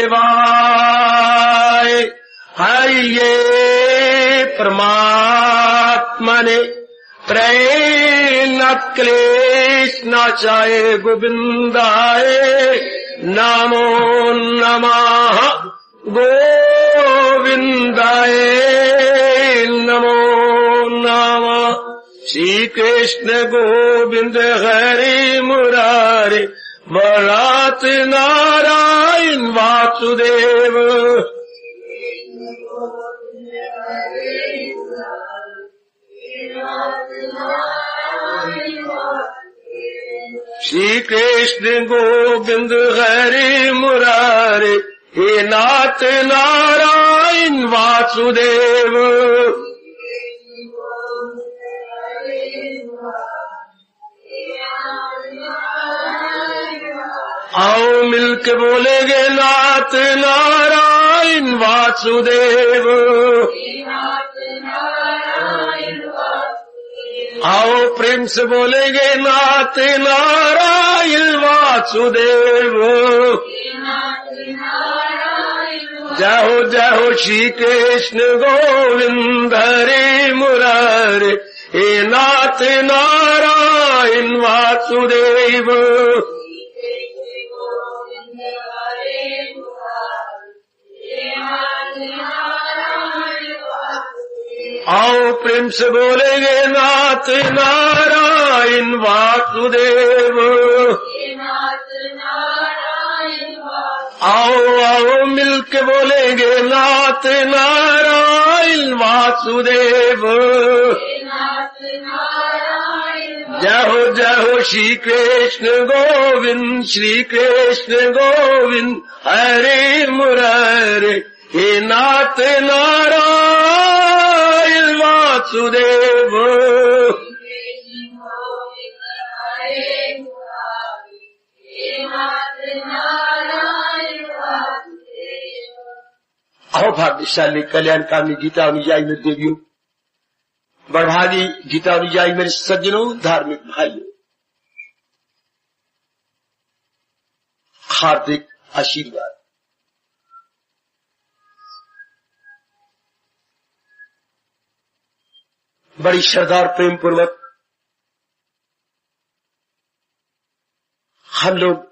वासुदेवाय। हरि ये परमात्मा ने प्रेम न क्लेश नाचाय गोविंदाय। नमो नमः गोविंदाय नमो नमः। श्री कृष्ण गोविंद हरि मुरारे वरात नारायण वासुदेव। श्री कृष्ण गोविंद हरि मुरारे हे नाथ नारायण वासुदेव। आओ मिलके बोलेंगे नाथ नारायण वासुदेव। आओ प्रेम से बोलेंगे नाथ नारायण वासुदेव। जय हो श्री कृष्ण गोविंद हरि मुरारे हे नाथ नारायण वासुदेव। आओ प्रेम से बोलेंगे नाथ नारायण वासुदेव। आओ मिलके बोलेंगे नाथ नारायण वासुदेव। जय हो श्री कृष्ण गोविंद हरे मुरारे हे नाथ नारायण वासुदेव। आओ भाग्यशाली कल्याणकामी गीता अनुयायी मेरे देवियों, बड़भागी गीता अनुयायी मेरे सज्जनों, धार्मिक भाइयों, हार्दिक आशीर्वाद। बड़ी श्रद्धा और प्रेम पूर्वक हम लोग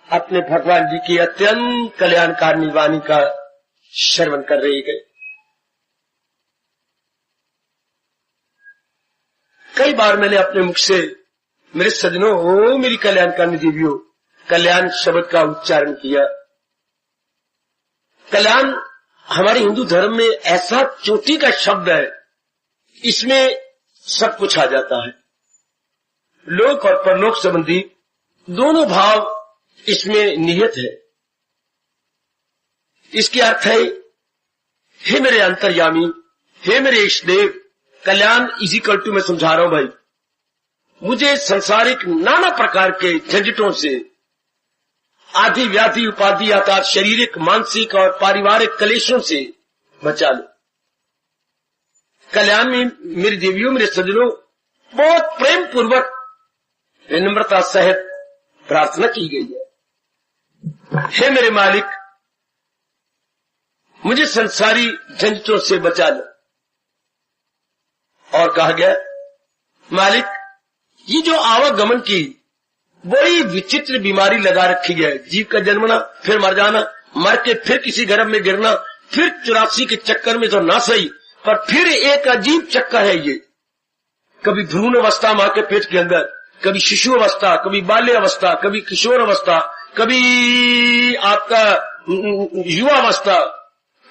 अपने भगवान जी की अत्यंत कल्याणकारिणी वाणी का श्रवण कर रहे गए। कई बार मैंने अपने मुख से मेरे सज्जनों हो मेरी कल्याणकारिणी देवियों कल्याण शब्द का उच्चारण किया। कल्याण हमारे हिंदू धर्म में ऐसा चोटी का शब्द है, इसमें सब कुछ आ जाता है। लोक और परलोक संबंधी दोनों भाव इसमें निहित है। इसके अर्थ है, हे मेरे अंतर्यामी, हे मेरे इष्ट देव, कल्याण इजिकल टू मैं समझा रहा हूं भाई, मुझे संसारिक नाना प्रकार के झंझटों से, आदि व्याधि उपाधि अर्थात शारीरिक मानसिक और पारिवारिक कलेशों से बचा लो। कल्याण में मेरी देवियों मेरे सज्जनों बहुत प्रेम पूर्वक विनम्रता सहित प्रार्थना की गई है। हे मेरे मालिक, मुझे संसारी झंझटों से बचा लो। और कहा गया, मालिक ये जो आवागमन की बड़ी विचित्र बीमारी लगा रखी है, जीव का जन्मना फिर मर जाना, मर के फिर किसी गर्भ में गिरना, फिर 84 के चक्कर में तो ना सही पर फिर एक अजीब चक्कर है ये। कभी भ्रूण अवस्था मां के पेट के अंदर, कभी शिशु अवस्था, कभी बाल्य अवस्था, कभी किशोर अवस्था, कभी आपका युवा अवस्था,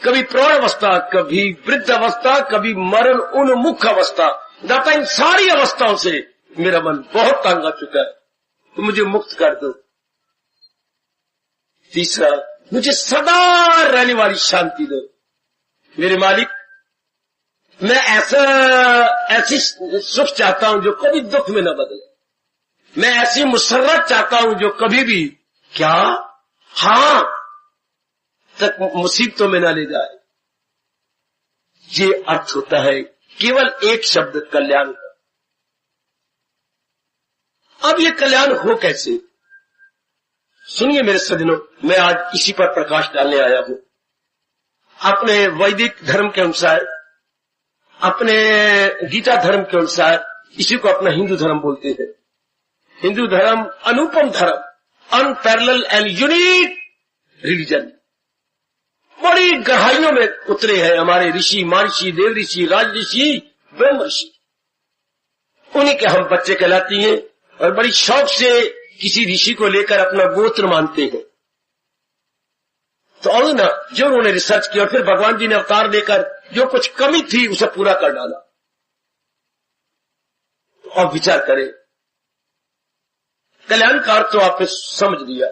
कभी प्रौढ़ अवस्था, कभी वृद्ध अवस्था, कभी मरण उन्मुख अवस्था। दाता इन सारी अवस्थाओं से मेरा मन बहुत तंग आ चुका है, तो मुझे मुक्त कर दो। तीसरा, मुझे सदा रहने वाली शांति दो। मेरे मालिक, मैं ऐसी सुख चाहता हूं जो कभी दुख में न बदले। मैं ऐसी मुसर्रत चाहता हूं जो कभी भी क्या हां तक मुसीबतों में न ले जाए। ये अर्थ होता है केवल एक शब्द कल्याण का। अब ये कल्याण हो कैसे? सुनिए मेरे सज्जनों, मैं आज इसी पर प्रकाश डालने आया हूं। अपने वैदिक धर्म के अनुसार, अपने गीता धर्म के अनुसार इसी को अपना हिंदू धर्म बोलते हैं। हिंदू धर्म अनुपम धर्म, अनपैरेलल एंड यूनिक रिलीजन, बड़ी गहराइयों में उतरे हैं हमारे ऋषि, महर्षि, देव ऋषि, राज ऋषि, ब्रह्म ऋषि। उन्हीं के हम बच्चे कहलाती हैं और बड़ी शौक से किसी ऋषि को लेकर अपना गोत्र मानते हैं। तो और ना, जो उन्होंने रिसर्च किया और फिर भगवान जी ने अवतार देकर जो कुछ कमी थी उसे पूरा कर डाला। तो अब विचार करें, कल्याणकार तो आपने समझ लिया,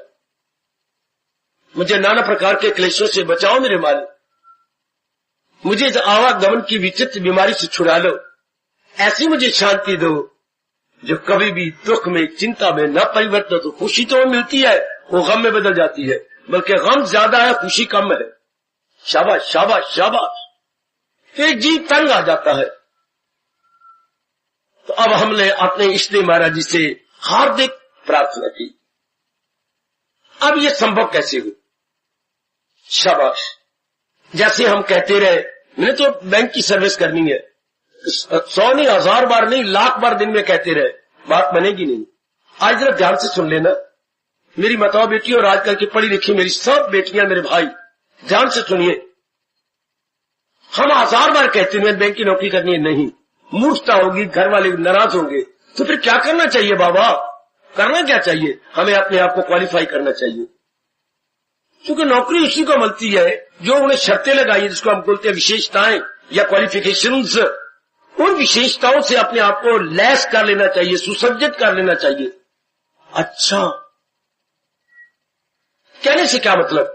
मुझे नाना प्रकार के क्लेशों से बचाओ मेरे मालिक, मुझे आवागमन की विचित्र बीमारी से छुड़ा लो, ऐसी मुझे शांति दो जो कभी भी दुख में, चिंता में न परिवर्तित हो। खुशी तो मिलती है, वो गम में बदल जाती है, बल्कि गम ज्यादा है, खुशी कम है। शाबाश शाबाश शाबाश, फिर जी तंग आ जाता है। तो अब हमने अपने इष्टदेव महाराज जी से हार्दिक प्रार्थना की। अब ये संभव कैसे हुआ? शाबाश, जैसे हम कहते रहे, मैंने तो बैंक की सर्विस करनी है, 100 नहीं, 1000 बार नहीं, लाख बार दिन में कहते रहे, बात बनेगी नहीं। आज जरा ध्यान से सुन लेना मेरी माताओं बेटी और आजकल की पढ़ी लिखी मेरी सब बेटियां, मेरे भाई, ध्यान से सुनिए। हम 1000 बार कहते हैं बैंक की नौकरी करनी है, नहीं, मूर्खता होगी, घर वाले नाराज होंगे। तो फिर क्या करना चाहिए बाबा? करना क्या चाहिए? हमें अपने आप को क्वालिफाई करना चाहिए, क्योंकि नौकरी उसी को मिलती है जो उन्हें शर्तें लगाई है, जिसको हम बोलते हैं विशेषताएं या क्वालिफिकेशंस। उन विशेषताओं से अपने आप को लैस कर लेना चाहिए, सुसज्जित कर लेना चाहिए। अच्छा, कहने से क्या मतलब?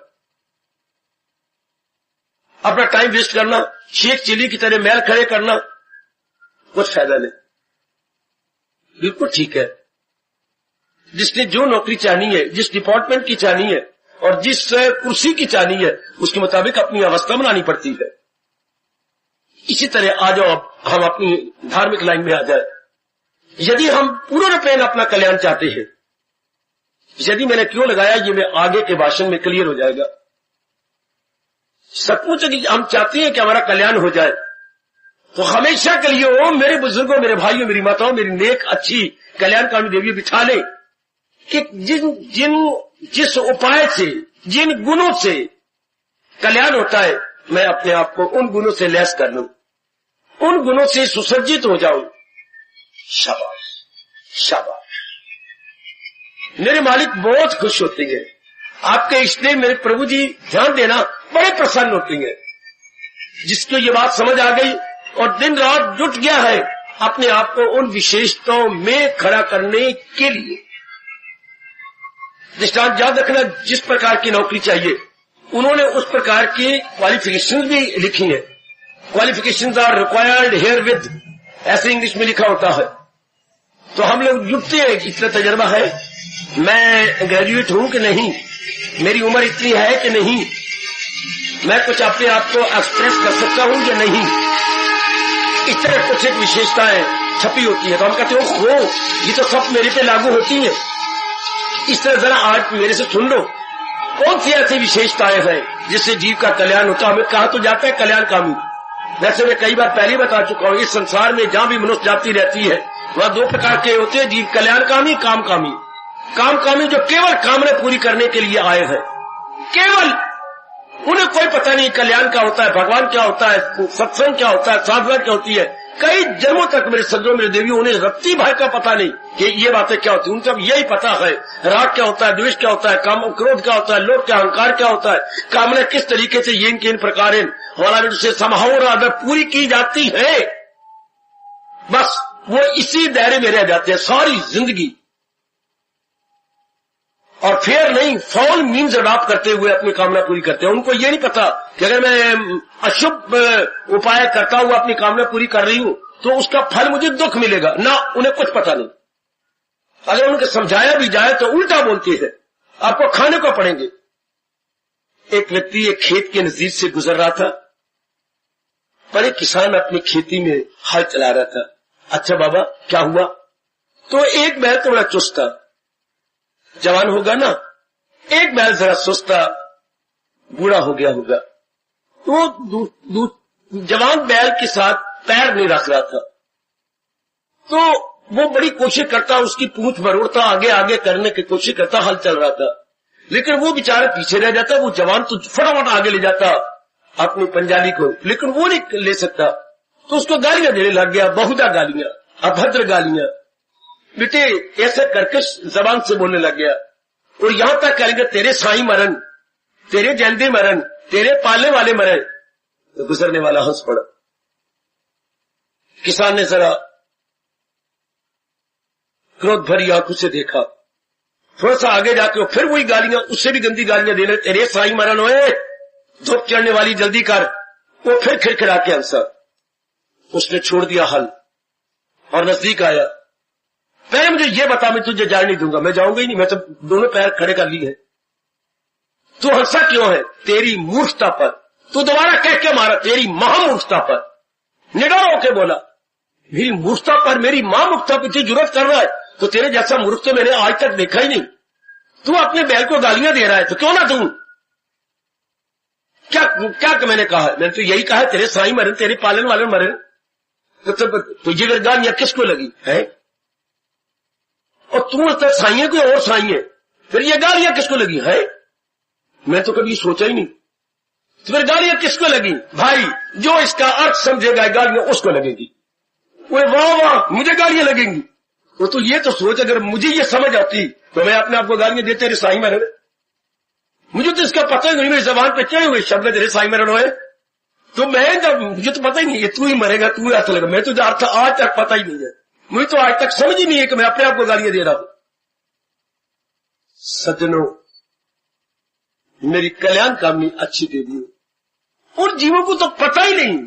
अपना टाइम वेस्ट करना, शेख चिली की तरह मैल खड़े करना, कुछ फायदा नहीं। बिल्कुल ठीक है, जिसने जो नौकरी चाहनी है, जिस डिपार्टमेंट की चाहनी है और जिस कुर्सी की चाहनी है, उसके मुताबिक अपनी अवस्था बनानी पड़ती है। इसी तरह आ जाओ, हम अपनी धार्मिक लाइन में आ जाए। यदि हम पूर्णपेण अपना कल्याण चाहते हैं, यदि मैंने क्यों लगाया ये मैं आगे के भाषण में क्लियर हो जाएगा। सचमुच यदि हम चाहते हैं कि हमारा कल्याण हो जाए, तो हमेशा के लिए हो मेरे बुजुर्गों, मेरे भाइयों, मेरी माताओं, मेरी नेक अच्छी कल्याणकारी देवियों बिठा ले कि जिस उपाय से, जिन गुणों से कल्याण होता है, मैं अपने आप को उन गुणों से लैस कर लूं, उन गुणों से सुसज्जित हो जाऊं। शाबाश शाबाश, मेरे मालिक बहुत खुश होते हैं। आपके इष्टदेव मेरे प्रभु जी, ध्यान देना, बड़े प्रसन्न होते हैं। जिसको ये बात समझ आ गई और दिन रात जुट गया है अपने आप को उन विशेषताओं में खड़ा करने के लिए। दृष्टांत याद रखना, जिस प्रकार की नौकरी चाहिए उन्होंने उस प्रकार की क्वालिफिकेशन भी लिखी है। Qualifications are required here with, ऐसे इंग्लिश में लिखा होता है। तो हम लोग जुटते हैं, इतना तजर्बा है, मैं ग्रेजुएट हूं कि नहीं, मेरी उम्र इतनी है कि नहीं, मैं कुछ अपने आप को एक्सप्रेस कर सकता हूं या नहीं, इस तरह कुछ एक विशेषताएं छपी होती है। तो हम कहते हो ये तो सब मेरे पे लागू होती है। इस तरह जरा आज मेरे से सुन लो, कौन सी ऐसी विशेषताएं हैं जिससे जीव का कल्याण होता है। हमें कहा तो जाता है कल्याणकामी, वैसे मैं कई बार पहले बता चुका हूं, इस संसार में जहां भी मनुष्य जाति रहती है वहां 2 प्रकार के होते हैं जीव, कल्याणकामी, कामकामी। कामकामी जो केवल कामना पूरी करने के लिए आए हैं, केवल उन्हें कोई पता नहीं कल्याण क्या होता है, भगवान क्या होता है, सत्संग क्या होता है, साधना क्या होती है। कई जन्मों तक मेरे सज्जनों, मेरे देवियों, उन्हें रत्ती भर का पता नहीं कि ये बातें क्या होती है। उनको यही पता है राग क्या होता है, द्वेष क्या होता है, काम क्रोध क्या होता है, लोभ क्या, अहंकार क्या होता है, कामना किस तरीके से ये इन प्रकार हमारा से समाहौर आदर पूरी की जाती है। बस वो इसी दायरे में रह जाते हैं सारी जिंदगी, और फेयर नहीं, फॉल मीन्स अडॉप्ट करते हुए अपनी कामना पूरी करते हैं। उनको ये नहीं पता कि अगर मैं अशुभ उपाय करता हुआ अपनी कामना पूरी कर रही हूं तो उसका फल मुझे दुख मिलेगा ना, उन्हें कुछ पता नहीं। अगर उनको समझाया भी जाए तो उल्टा बोलते हैं, आपको खाने को पड़ेंगे। एक व्यक्ति एक खेत के नजदीक से गुजर रहा था, पर एक किसान अपनी खेती में हल चला रहा था। अच्छा बाबा क्या हुआ? तो एक बैल तो बड़ा चुस्त था, जवान होगा ना, एक बैल जरा सुस्ता बूढ़ा हो गया होगा, तो जवान बैल के साथ पैर नहीं रख रहा था, तो वो बड़ी कोशिश करता, उसकी पूंछ मरोड़ता, आगे आगे करने की कोशिश करता, हल चल रहा था, लेकिन वो बेचारा पीछे रह जाता। वो जवान तो फटाफट आगे ले जाता अपनी पंजाली को, लेकिन वो नहीं ले सकता, तो उसको गालियां देने लग गया, बहुधा गालियां, अभद्र गालियां, बेटे ऐसे करके जबान से बोलने लग गया। और यहां तक कहेंगे तेरे साईं मरन, तेरे जैंदे मरन, तेरे पालने वाले मरे। तो गुजरने वाला हंस पड़ा। किसान ने जरा क्रोध भरी आंखों से देखा, थोड़ा सा आगे जाके फिर वही गालियां, उससे भी गंदी गालियां देने, तेरे साईं मरन होए, धूप चढ़ने वाली जल्दी कर। वो फिर खिड़खिड़ा के हंसा। उसने छोड़ दिया हल और नजदीक आया। पहले मुझे ये बता, मैं तुझे जाने नहीं दूंगा, मैं जाऊंगा ही नहीं, मैं तो दोनों पैर खड़े कर लिए हैं। तू हंसा क्यों है? तेरी मूर्खता पर। तू दोबारा कह के मारा, तेरी महामूर्खता पर। निडर होके बोला, मेरी मूर्खता पर, मेरी महामूर्खता पर तुझे जरूरत कर रहा है? तो तेरे जैसा मूर्ख तो मैंने आज तक देखा ही नहीं। तू अपने बैल को गालियां दे रहा है, तो क्यों ना तू? क्या मैंने कहा? मैंने तो यही कहा, तेरे साईं मरे, तेरे पालन वाले मरे। तो ये गालियां किसको लगी है? और तू तो साई है, कोई और साई है, फिर ये गालियां किसको लगी है? मैं तो कभी सोचा ही नहीं। तो फिर गालियां किसको लगी? भाई जो इसका अर्थ समझेगा गालियां उसको लगेगी। वो वाह वाह मुझे गालियां लगेंगी। तो ये तो सोच, अगर मुझे ये समझ आती तो मैं अपने आप को गालियां देते तेरे साईं मरण। मुझे तो इसका पता ही नहीं, मेरी जबान पे चढ़े हुए शब्द तेरे साईं मरण हुए, तो मैं जब मुझे तो पता ही नहीं, ये तू ही मरेगा, तू ही अर्थ लगेगा। मैं तो अर्थ आज तक पता ही नहीं है, मुझे तो आज तक समझ ही नहीं है कि मैं अपने आप को गालियां दे रहा हूं। सज्जनों, मेरी कल्याण कामनी अच्छी दे दी, उन जीवों को तो पता ही नहीं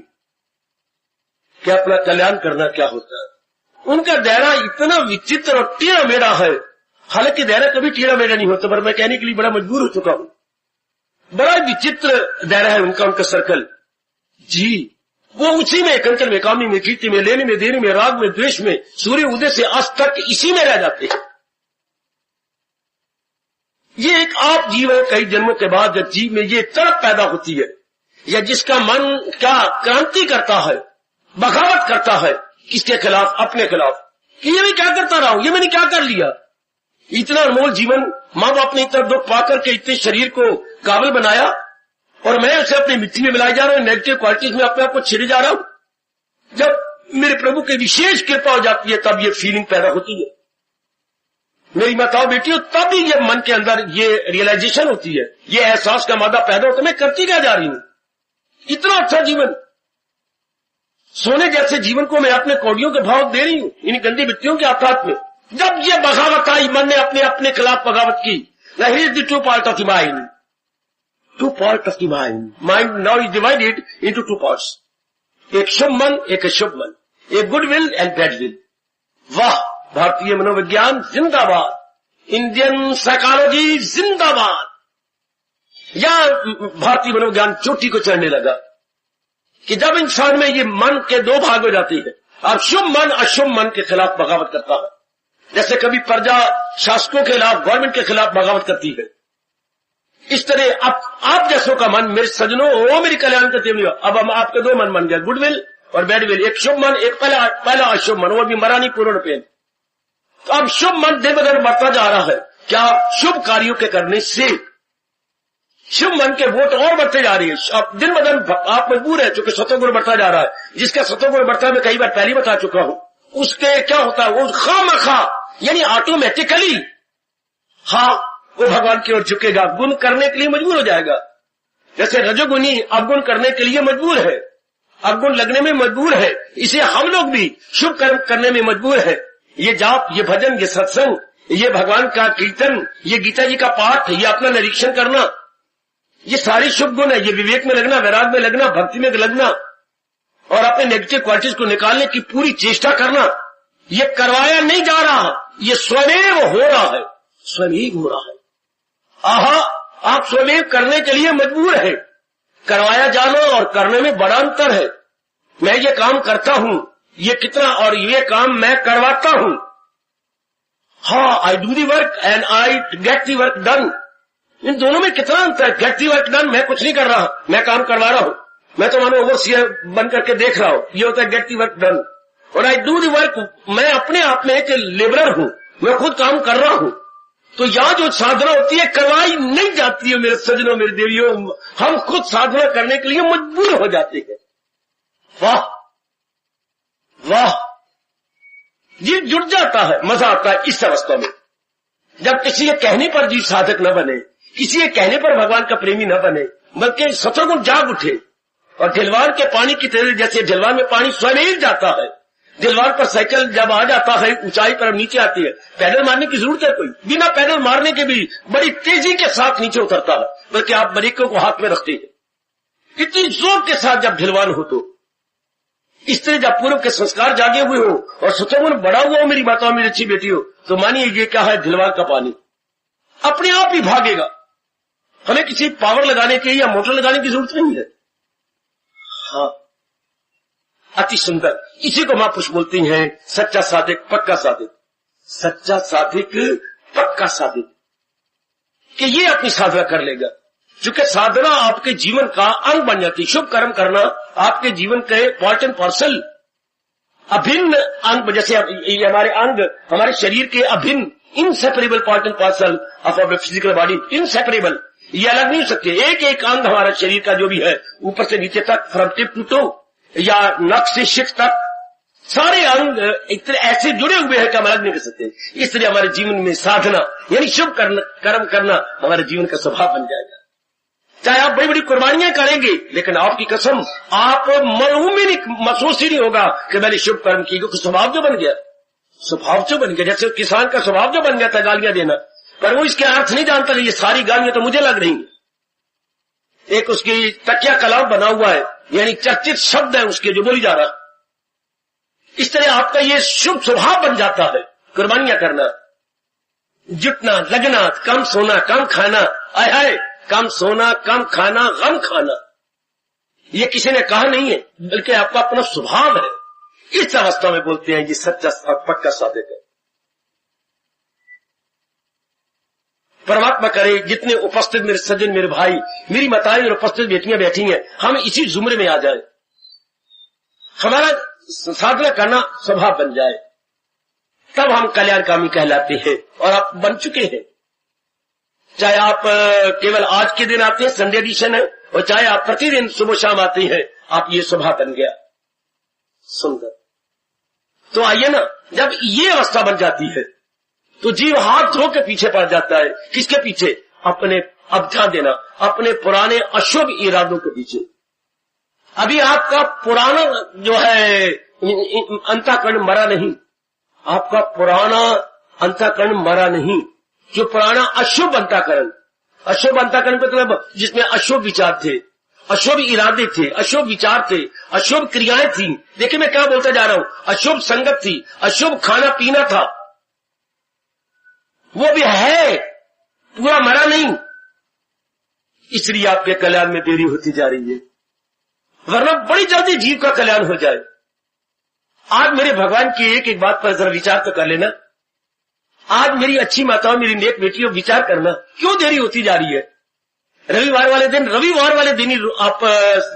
कि अपना कल्याण करना क्या होता है। उनका दायरा इतना विचित्र और टेढ़ा मेढ़ा है। हालांकि दायरा कभी टेढ़ा मेढ़ा नहीं होता, पर मैं कहने के लिए बड़ा मजबूर हो चुका हूं। बड़ा विचित्र दायरा है उनका सर्कल जी। वो उसी में, कंचन में, कामनी में, कीर्ति में, लेने में, देने में, राग में, द्वेष में, सूर्य उदय से अस्त तक इसी में रह जाते हैं। ये एक आप जीव है, कई जन्मों के बाद जब जीव में ये तड़प पैदा होती है, या जिसका मन क्या क्रांति करता है, बगावत करता है, किसके खिलाफ? अपने खिलाफ, कि ये मैं क्या करता रहा हूं, ये मैंने क्या कर लिया। इतना अनमोल जीवन मां बाप ने इतना दुख पाकर के इतने शरीर को काबिल बनाया, और मैं उसे अपनी मिट्टी में मिलाया जा रहा हूं, नेगेटिव क्वालिटीज में अपने आप को छिड़े जा रहा हूं। जब मेरे प्रभु की विशेष कृपा हो जाती है तब ये फीलिंग पैदा होती है। मेरी माताओं बेटियों, तब ही जब मन के अंदर ये रियलाइजेशन होती है, ये एहसास का मादा पैदा होता है, मैं करती क्या जा रही हूं। इतना अच्छा जीवन, सोने जैसे जीवन को मैं अपने कौड़ियों के भाव दे रही हूं, इन गंदी वृत्तियों के आघात में। जब ये बगावत आई, मन ने अपने अपने खिलाफ बगावत की। Here is the true part of the mind. Two part of the mind. Mind now is divided into two parts. एक शुभ मन, एक अशुभ मन, एक good will and bad will. वाह, भारतीय मनोविज्ञान जिंदाबाद, इंडियन साइकोलॉजी जिंदाबाद। या भारतीय मनोविज्ञान चोटी को चढ़ने लगा कि जब इंसान में ये मन के दो भाग हो जाती है। अब शुभ मन अशुभ मन के खिलाफ बगावत करता है, जैसे कभी प्रजा शासकों के खिलाफ, गवर्नमेंट के खिलाफ बगावत करती है। इस तरह अब आप जैसों का मन, मेरे सजनों, वो मेरी कल्याण करते हुए, अब हम आपके दो मन बन गए, गुडविल और बैडविल। एक शुभ मन, एक पहला अशुभ मन, वो भी मरा नहीं पूर्ण पेन। तो अब शुभ मन दिन ब दिन बढ़ता जा रहा है। क्या? शुभ कार्यों के करने से शुभ मन के वोट और बढ़ते जा रही है। अब दिन ब दिन आप मजबूर है, चूंकि सतोगुण बढ़ता जा रहा है। जिसका सतोगुण बढ़ता है, मैं कई बार पहले बता चुका हूं, उसके क्या होता है, वो खामखा यानी ऑटोमेटिकली वो भगवान की ओर झुकेगा, गुण करने के लिए मजबूर हो जाएगा। जैसे रजोगुणी अवगुण करने के लिए मजबूर है, अवगुण लगने में मजबूर है, इसे हम लोग भी शुभ कर्म करने में मजबूर है। ये जाप, ये भजन, ये सत्संग, ये भगवान का कीर्तन, ये गीता जी का पाठ, ये अपना निरीक्षण करना, ये सारी शुभ गुण है। ये विवेक में लगना, वैराग में लगना, भक्ति में लगना और अपने नेगेटिव क्वालिटीज को निकालने की पूरी चेष्टा करना, ये करवाया नहीं जा रहा, ये स्वयं हो रहा है, स्वयं हो रहा है। आहा, आप स्वयं करने के लिए मजबूर है। करवाया जाना और करने में बड़ा अंतर है। मैं ये काम करता हूं, ये कितना, और ये काम मैं करवाता हूं। I do the work and I get the work done. इन दोनों में कितना अंतर है। गेट दी वर्क डन, मैं कुछ नहीं कर रहा, मैं काम करवा रहा हूं, मैं तो मानो ओवरसीयर बन करके देख रहा हूं, ये होता है गेट दी वर्क डन। और आई डू दी वर्क, मैं अपने आप में एक लेबरर हूं, मैं खुद काम कर रहा हूं। तो यहां जो साधना होती है करवाई नहीं जाती है मेरे सज्जनों, मेरे देवियों, हम खुद साधना करने के लिए मजबूर हो जाते हैं। वाह वाह, जीव जुड़ जाता है, मजा आता है इस अवस्था में, जब किसी के कहने पर जीव साधक न बने, किसी के कहने पर भगवान का प्रेमी न बने, बल्कि सतगुण जाग उठे और ढिलवान के पानी की तरह, जैसे ढिलवान में पानी स्वयं जाता है, ढिलवान पर साइकिल जब आ जाता है ऊंचाई पर नीचे आती है, पैडल मारने की जरूरत है कोई, बिना पैडल मारने के भी बड़ी तेजी के साथ नीचे उतरता है, बल्कि आप ब्रेकों को हाथ में रखते हैं, इतनी जोर के साथ जब ढिलवान हो। तो इस तरह जब पूर्व के संस्कार जागे हुए हो और सतगुण बड़ा हुआ हो, मेरी माता मेरी अच्छी बेटी हो, तो मानिए ये क्या है, ढिलवान का पानी अपने आप ही भागेगा, हमें किसी पावर लगाने की या मोटर लगाने की जरूरत नहीं है। हाँ, अति सुंदर, इसी को महापुरुष बोलती हैं सच्चा साधक पक्का साधक, सच्चा साधक पक्का साधक, कि ये अपनी साधना कर लेगा। क्योंकि साधना आपके जीवन का अंग बन जाती है, शुभ कर्म करना आपके जीवन के पार्ट एंड पार्सल, अभिन्न अंग, जैसे ये हमारे अंग हमारे शरीर के अभिन्न inseparable part and parcel of our physical body, inseparable, ये अलग नहीं हो सकते। एक एक अंग हमारा शरीर का जो भी है, ऊपर से नीचे तक, फ्रॉम टिप टू टो या नख से शिख तक, सारे अंग एक तरह ऐसे जुड़े हुए हैं कि हम अलग नहीं कर सकते। इस तरह हमारे जीवन में साधना यानी शुभ कर्म करना हमारे जीवन का स्वभाव बन जाएगा। चाहे आप बड़ी बड़ी कुर्बानियां करेंगे, लेकिन आपकी कसम आप मन में महसूस ही नहीं होगा कि मैंने शुभ कर्म की, क्योंकि स्वभाव जो बन गया, स्वभाव जो बन गया। जैसे किसान का स्वभाव जो बन गया था गालियां देना, पर वो इसके अर्थ नहीं जानता कि ये सारी गालियां तो मुझे लग रही हैं। एक उसकी तकिया कलाम बना हुआ है, यानी चर्चित शब्द है उसके जो बोली जा रहा। इस तरह आपका ये शुभ स्वभाव बन जाता है, कुर्बानियां करना, जुटना, लगना, कम सोना कम खाना, आय हाय, कम सोना कम खाना गम खाना, ये किसी ने कहा नहीं है, बल्कि आपका अपना स्वभाव है। इस अवस्था में बोलते हैं ये सच्चा पक्का साधक है। परमात्मा करे जितने उपस्थित मेरे सज्जन, मेरे भाई, मेरी माताएं और उपस्थित बेटियां बैठी हैं, हम इसी जुमरे में आ जाए, हमारा साधना करना स्वभाव बन जाए, तब हम कल्याणकामी कहलाते हैं। और आप बन चुके हैं, चाहे आप केवल आज के दिन आते हैं, संडे एडिशन है, और चाहे आप प्रतिदिन सुबह शाम आते हैं, आप ये स्वभाव बन गया। सुंदर। तो आइए ना, जब ये अवस्था बन जाती है तो जीव हाथ धो के पीछे पड़ जाता है। किसके पीछे? अपने, अब ध्यान देना, अपने पुराने अशुभ इरादों के पीछे। अभी आपका पुराना जो है अंतःकरण मरा नहीं, आपका पुराना अंतःकरण मरा नहीं, जो पुराना अशुभ अंतःकरण, अशुभ अंतःकरण मतलब जिसमें अशुभ विचार थे, अशुभ इरादे थे, अशुभ विचार थे, अशुभ क्रियाएं थी। देखिए मैं क्या बोलता जा रहा हूं, अशुभ संगत थी, अशुभ खाना पीना था, वो भी है, पूरा मरा नहीं। इसलिए आपके कल्याण में देरी होती जा रही है, वरना बड़ी जल्दी जीव का कल्याण हो जाए। आज मेरे भगवान की एक एक बात पर जरा विचार तो कर लेना। आज मेरी अच्छी माताओं, मेरी नेक बेटियों, विचार करना, क्यों देरी होती जा रही है। रविवार वाले दिन ही आप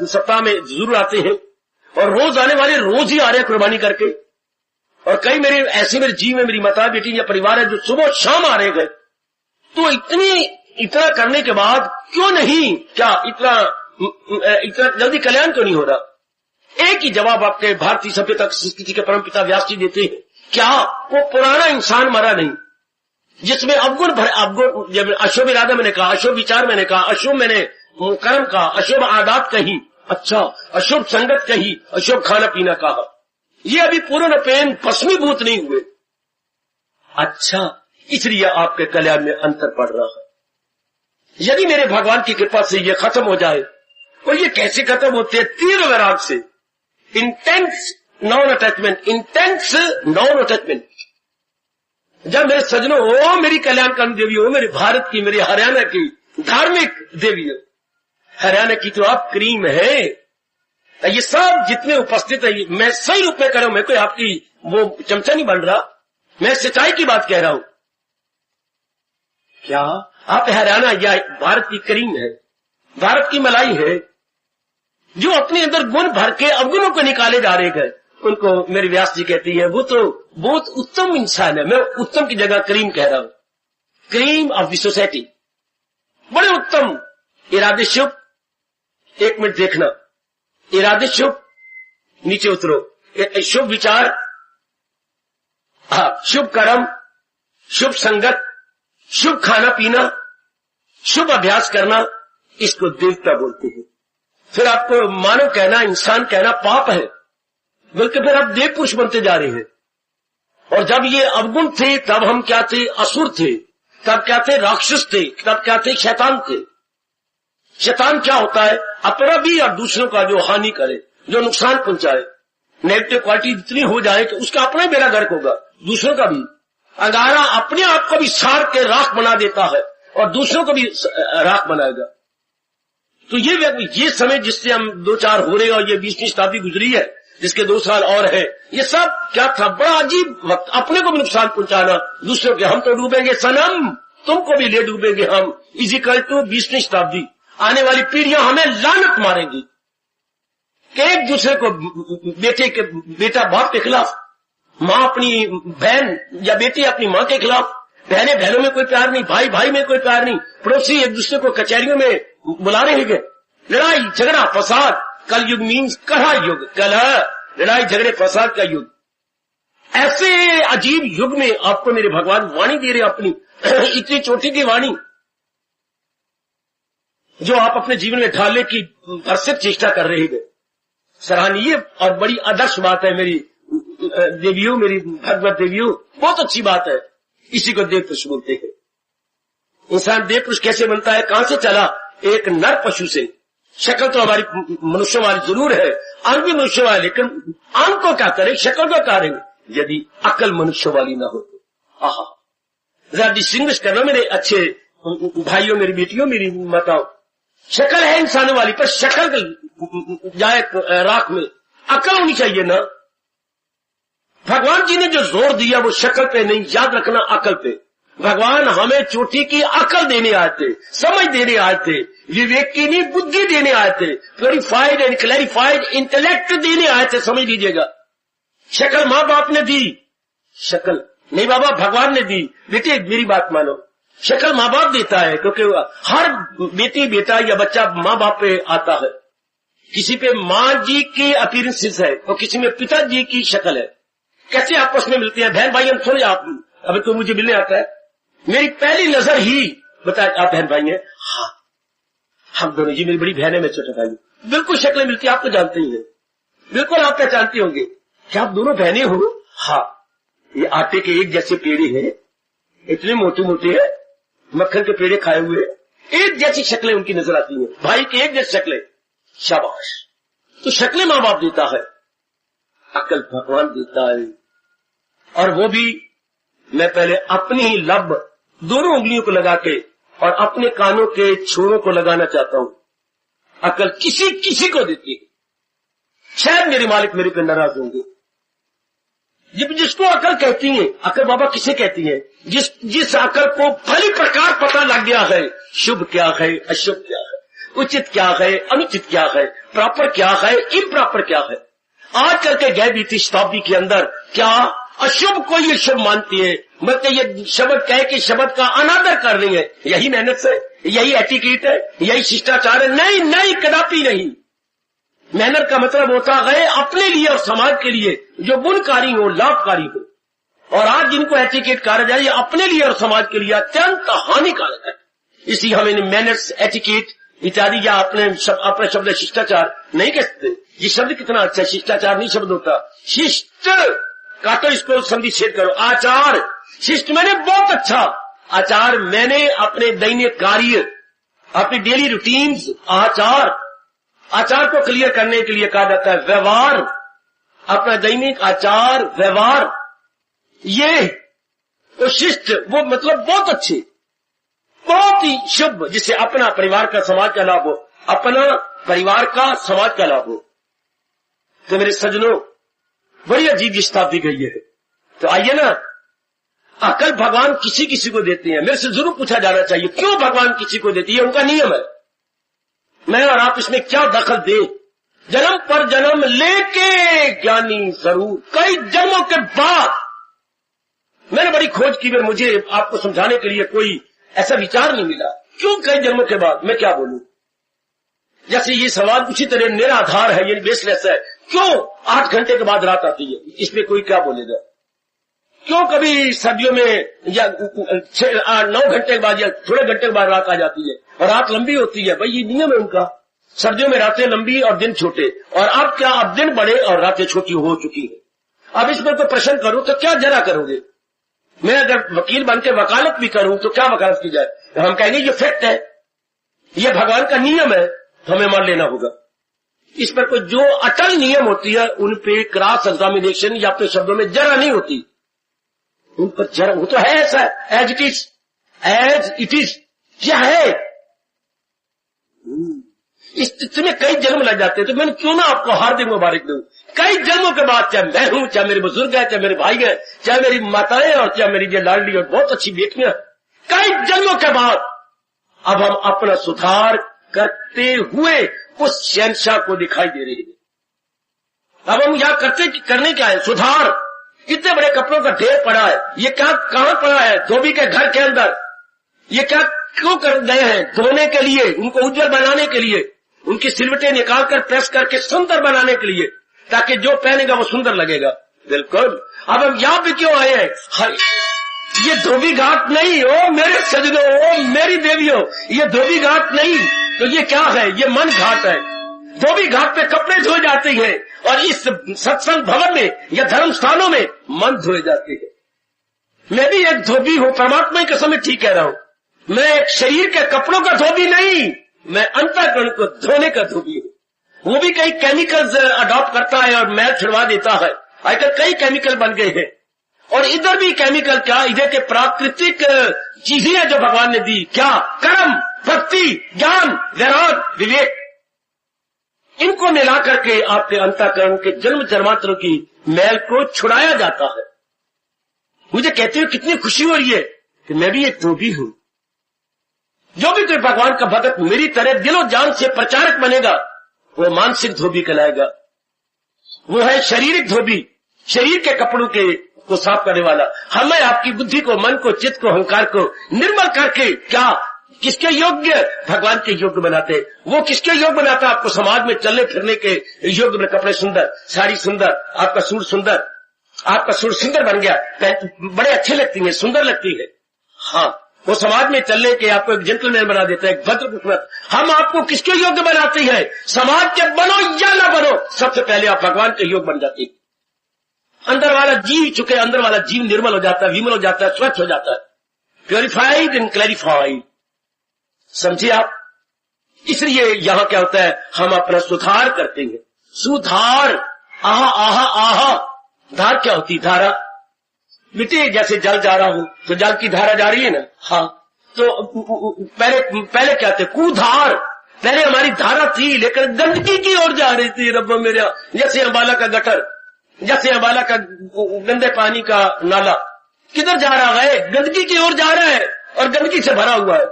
सप्ताह में जरूर आते हैं, और रोज आने वाले रोज ही आ रहे हैं कुर्बानी करके। और कई मेरे ऐसे मेरे जीव में मेरी माता बेटी या परिवार है जो सुबह शाम आ रहे गए। तो इतना करने के बाद क्यों नहीं, क्या इतना जल्दी कल्याण क्यों नहीं हो रहा? एक ही जवाब आपके भारतीय सभ्यता संस्कृति के परमपिता व्यास जी देते हैं, क्या वो पुराना इंसान मरा नहीं, जिसमें अवगुण जब अशुभ इरादा मैंने कहा, अशुभ विचार मैंने कहा, अशुभ मैंने कर्म कहा, अशुभ आदत कही, अच्छा अशुभ संगत कही, अशुभ खाना पीना कहा, ये अभी पूर्ण पेन भस्मीभूत नहीं हुए। अच्छा, इसलिए आपके कल्याण में अंतर पड़ रहा है। यदि मेरे भगवान की कृपा से ये खत्म हो जाए, और ये कैसे खत्म होते हैं? तीव्र वैराग से, intense non attachment, intense non attachment. जब मेरे सज्जनों हो, मेरी कल्याणकारी देवी हो, मेरे भारत की, मेरे हरियाणा की धार्मिक देवी हो, हरियाणा की तो आप क्रीम है, ये सब जितने उपस्थित है, मैं सही रूप में कर रहा हूं, मैं कोई आपकी वो चमचा नहीं बन रहा, मैं सच्चाई की बात कह रहा हूं। क्या आप हरियाणा या भारत की क्रीम है, भारत की मलाई है, जो अपने अंदर गुण भर के अवगुणों को निकाले जा रहे हैं, उनको मेरे व्यास जी कहती है वो तो बहुत उत्तम इंसान है। मैं उत्तम की जगह क्रीम कह रहा हूं, क्रीम ऑफ द सोसाइटी, बड़े उत्तम इरादे शुभ। एक मिनट देखना, इरादे शुभ, नीचे उतरो, शुभ विचार, शुभ कर्म, शुभ संगत, शुभ खाना पीना, शुभ अभ्यास करना, इसको देवता बोलते हैं। फिर आपको मानव कहना, इंसान कहना पाप है, बल्कि फिर आप देव पुरुष बनते जा रहे हैं। और जब ये अवगुण थे तब हम क्या थे? असुर थे। तब क्या थे? राक्षस थे। तब क्या थे? शैतान थे। शैतान क्या होता है? अपना भी और दूसरों का जो हानि करे, जो नुकसान पहुंचाए, नेगेटिव क्वालिटी इतनी हो जाए कि उसका अपना ही बेड़ा गर्क होगा, दूसरों का भी। अंगारा अपने आप को भी साड़ के राख बना देता है और दूसरों को भी राख बनाएगा। तो ये समय जिससे हम 2-4 हो रहे हैं और ये 20वीं शताब्दी गुजरी है, जिसके 2 साल और है, ये सब क्या था? बड़ा अजीब वक्त, अपने को भी नुकसान पहुंचाना, दूसरों के। हम तो डूबेंगे सनम, तुमको भी ले डूबेंगे हम, इजिकल टू 20वीं शताब्दी। आने वाली पीढ़ियां हमें लानत मारेंगी कि एक दूसरे को बेटा बाप के खिलाफ, माँ अपनी बहन या बेटी अपनी माँ के खिलाफ, बहनें बहनों में कोई प्यार नहीं, भाई भाई में कोई प्यार नहीं, पड़ोसी एक दूसरे को कचहरियों में बुला रहे हैं, लड़ाई झगड़ा फसाद। कल युग मीन्स कलह युग, कलह, लड़ाई झगड़े फसाद का युग। ऐसे अजीब युग में आपको मेरे भगवान वाणी दे रहे अपनी इतनी चोटी की वाणी, जो आप अपने जीवन में ढालने की भरसक चेष्टा कर रहे हैं। सराहनीय और बड़ी आदर्श बात है मेरी देवियों, मेरी भगवत देवियों, बहुत अच्छी बात है। इसी को देव पुरुष बोलते हैं। इंसान देव पुरुष कैसे बनता है? कहां से चला? एक नर पशु से। शक्ल तो हमारी मनुष्य वाली जरूर है, अंग भी मनुष्य वाले, लेकिन अंग को क्या करें, शक्ल को क्या करेंगे यदि अकल मनुष्य वाली ना हो तो। आहा, जरा डिस्टिंग्विश करना मेरे अच्छे भाइयों, मेरी बेटियों, मेरी माताओं। शक्ल है इंसानों वाली, पर शक्ल जाए राख में, अकल होनी चाहिए ना। भगवान जी ने जो जोर दिया वो शक्ल पे नहीं, याद रखना अकल पे। भगवान हमें चोटी की अकल देने आए थे, समझ देने आए थे, विवेक की नहीं बुद्धि देने आए थे, प्योरिफाइड एंड क्लैरिफाइड इंटेलेक्ट देने आए थे। समझ लीजिएगा, शक्ल माँ बाप ने दी, शक्ल नहीं बाबा भगवान ने दी। बेटे मेरी बात मानो, शक्ल माँ बाप देता है, क्योंकि हर बेटी बेटा या बच्चा माँ बाप पे आता है। किसी पे माँ जी की अपीयरेंसेस है और किसी में पिताजी की शक्ल है। कैसे आपस में मिलते हैं? बहन भाई हम थोड़े, आप अभी तो मुझे मिलने आता है, मेरी पहली नजर ही बताए आप बहन भाई हैं। हाँ, हम दोनों, जी मेरी बड़ी बहन है, मैं छोटा भाई, बिल्कुल शक्लें मिलती है, आप तो जानते ही हैं, बिल्कुल आप पहचानते होंगे। क्या आप दोनों बहनें हो? हाँ, ये आटे के एक जैसे पेड़े हैं, इतने मोटे मोटे हैं, मक्खन के पेड़े खाए हुए, एक जैसी शक्लें उनकी नजर आती हैं, भाई की एक जैसी शक्लें। शाबाश। तो शक्लें माँ बाप देता है, अकल भगवान देता है। और वो भी मैं पहले अपनी ही लब दोनों उंगलियों को लगा के और अपने कानों के छोरों को लगाना चाहता हूं। अकल किसी किसी को देती है, शायद मेरे मालिक मेरे पे नाराज होंगे। जिसको अकल कहती है, अकल बाबा किसे कहती है? जिस अकल को भली प्रकार पता लग गया है, शुभ क्या है, अशुभ क्या है, उचित क्या है, अनुचित क्या है, प्रॉपर क्या है, इम्प्रॉपर क्या है। आजकल के गए बीती शताब्दी के अंदर क्या अशुभ को ये शुभ मानती है, मतलब ये शब्द कह के शब्द का अनादर कर रही है। यही मेहनत है, यही एटिकेट है, यही शिष्टाचार है? नहीं नहीं, कदापि नहीं। मेहनत का मतलब होता है अपने लिए और समाज के लिए जो गुणकारी हो, लाभकारी हो। और आज जिनको एटिकेट कहा जाए, ये अपने लिए और समाज के लिए अत्यंत हानिकारक है। इसलिए हमें मेहनत, एटिकेट इत्यादि या अपने शब्द शिष्टाचार नहीं कहते। ये शब्द कितना अच्छा है, शिष्टाचार नहीं शब्द होता, शिष्ट काटो, इसको संधि छेद करो। आचार, शिष्ट मैंने बहुत अच्छा, आचार मैंने अपने दैनिक कार्य, अपनी डेली रूटीन्स, आचार। आचार को क्लियर करने के लिए कहा जाता है व्यवहार, अपना दैनिक आचार व्यवहार। ये तो शिष्ट, वो मतलब बहुत अच्छे, बहुत ही शुभ, जिससे अपना परिवार का समाज का लाभ हो, अपना परिवार का समाज का लाभ हो। तो मेरे सज्जनों, बड़ी अजीब शताब्दी गई है। तो आइए ना, अकल भगवान किसी किसी को देते हैं। मेरे से जरूर पूछा जाना चाहिए क्यों भगवान किसी को देती है, उनका नियम है। मैं और आप इसमें क्या दखल दे। जन्म पर जन्म लेके ज्ञानी जरूर, कई जन्मों के बाद मैंने बड़ी खोज की, मुझे आपको समझाने के लिए कोई ऐसा विचार नहीं मिला। क्यों कई जन्मों के बाद, मैं क्या बोलूं। जैसे ये सवाल उसी तरह निराधार है, ये बेसलेस है। क्यों 8 घंटे के बाद रात आती है, इसमें कोई क्या बोलेगा। क्यों कभी सर्दियों में या 9 घंटे के बाद या थोड़े घंटे के बाद रात आ जाती है और रात लंबी होती है। भाई ये नियम है उनका। सर्दियों में रातें लंबी और दिन छोटे, और अब क्या, अब दिन बड़े और रातें छोटी हो चुकी है। अब इसमें कोई प्रश्न करूं तो क्या जरा करोगे। मैं अगर वकील बन के वकालत भी करूं तो क्या वकालत की जाए, तो हम कहेंगे ये फैक्ट है, ये भगवान का नियम है, तो हमें मान लेना होगा। इस पर कोई जो अटल नियम होती है उन पे क्रॉस एग्जामिनेशन या अपने शब्दों में जरा नहीं होती, उन पर जरा, वो तो है ऐसा, एज इट इज क्या है। इसमें कई जन्म लग जाते हैं, तो मैंने क्यों ना आपको हार्दिक मुबारक दूं। कई जन्मों के बाद, चाहे मैं हूं, चाहे मेरे बुजुर्ग है, चाहे मेरे भाई है, चाहे मेरी माताएं और चाहे मेरी ये लाडली और बहुत अच्छी बेटियां, कई जन्मों के बाद अब हम अपना सुधार करते हुए उस शहंशाह को दिखाई दे रहे हैं। अब हम यहां करने क्या है, सुधार। कितने बड़े कपड़ों का ढेर पड़ा है, ये क्या कहां पड़ा है, धोबी के घर के अंदर। ये क्या क्यों कर गए हैं, धोने के लिए, उनको उज्जवल बनाने के लिए, उनकी सिलवटें निकालकर प्रेस करके सुंदर बनाने के लिए, ताकि जो पहनेगा वो सुंदर लगेगा। बिल्कुल। अब हम यहां पे क्यों आए हैं, ये धोबी घाट नहीं। ओ मेरे सजनों, ओ मेरी देवियों, ये धोबी घाट नहीं, तो ये क्या है, ये मन घाट है। धोबी घाट पे कपड़े धोए जाते हैं और इस सत्संग भवन में या धर्म स्थानों में मन धोए जाते हैं। मैं भी एक धोबी हूं, परमात्मा की कसम ठीक कह रहा हूं। मैं एक शरीर के कपड़ों का धोबी नहीं, मैं अंतःकरण को धोने का धोबी हूं। वो भी कई केमिकल्स अडॉप्ट करता है और मैल छिड़वा देता है। आजकल कई केमिकल बन गए हैं, और इधर भी केमिकल क्या, इधर के प्राकृतिक चीजें हैं जो भगवान ने दी। क्या, कर्म, भक्ति, ज्ञान, वैराग, विवेक, इनको मिला करके आपके अंतःकरण के जन्म जन्मांतरों की मैल को छुड़ाया जाता है। मुझे कहते हुए कितनी खुशी हो रही है कि मैं भी एक धोबी हूं। जो भी कोई भगवान का भगत मेरी तरह दिलो जान से प्रचारक बनेगा, वो मानसिक धोबी कहलाएगा। वो है शारीरिक धोबी, शरीर के कपड़ों को साफ करने वाला। हमें आपकी बुद्धि को, मन को, चित्त को, अहंकार को निर्मल करके क्या, किसके योग्य, भगवान के योग्य बनाते। वो किसके योग्य बनाता, आपको समाज में चलने फिरने के योग्य में। कपड़े सुंदर, साड़ी सुंदर, आपका सूट सुंदर, आपका सूट सुंदर बन गया, बड़े अच्छे लगती है, सुंदर लगती है। हाँ, वो समाज में चलने के आपको एक जेंटलमैन बना देता है, एक भद्र। हम आपको किसके योग्य बनाते हैं, समाज के बनो या ना बनो, सबसे पहले आप भगवान के योग्य बन जाते हैं। अंदर वाला जीव चुके, अंदर वाला जीव निर्मल हो जाता है, विमल हो जाता है, स्वच्छ हो जाता है, प्योरिफाइड एंड क्लैरिफाइड। समझिए आप। इसलिए यहां क्या होता है, हम अपना सुधार करते हैं। सुधार, आहा आहा आहा। धार क्या होती, धारा। बेटे जैसे जल जा रहा हूं तो जल की धारा जा रही है ना। हाँ, तो पहले क्या थे, कुधार। पहले हमारी धारा थी, लेकिन गंदगी की ओर जा रही थी। रब्बा मेरा, जैसे अंबाला का गटर, जैसे अंबाला का गंदे पानी का नाला किधर जा रहा है, गंदगी की ओर जा रहा है और गंदगी से भरा हुआ है।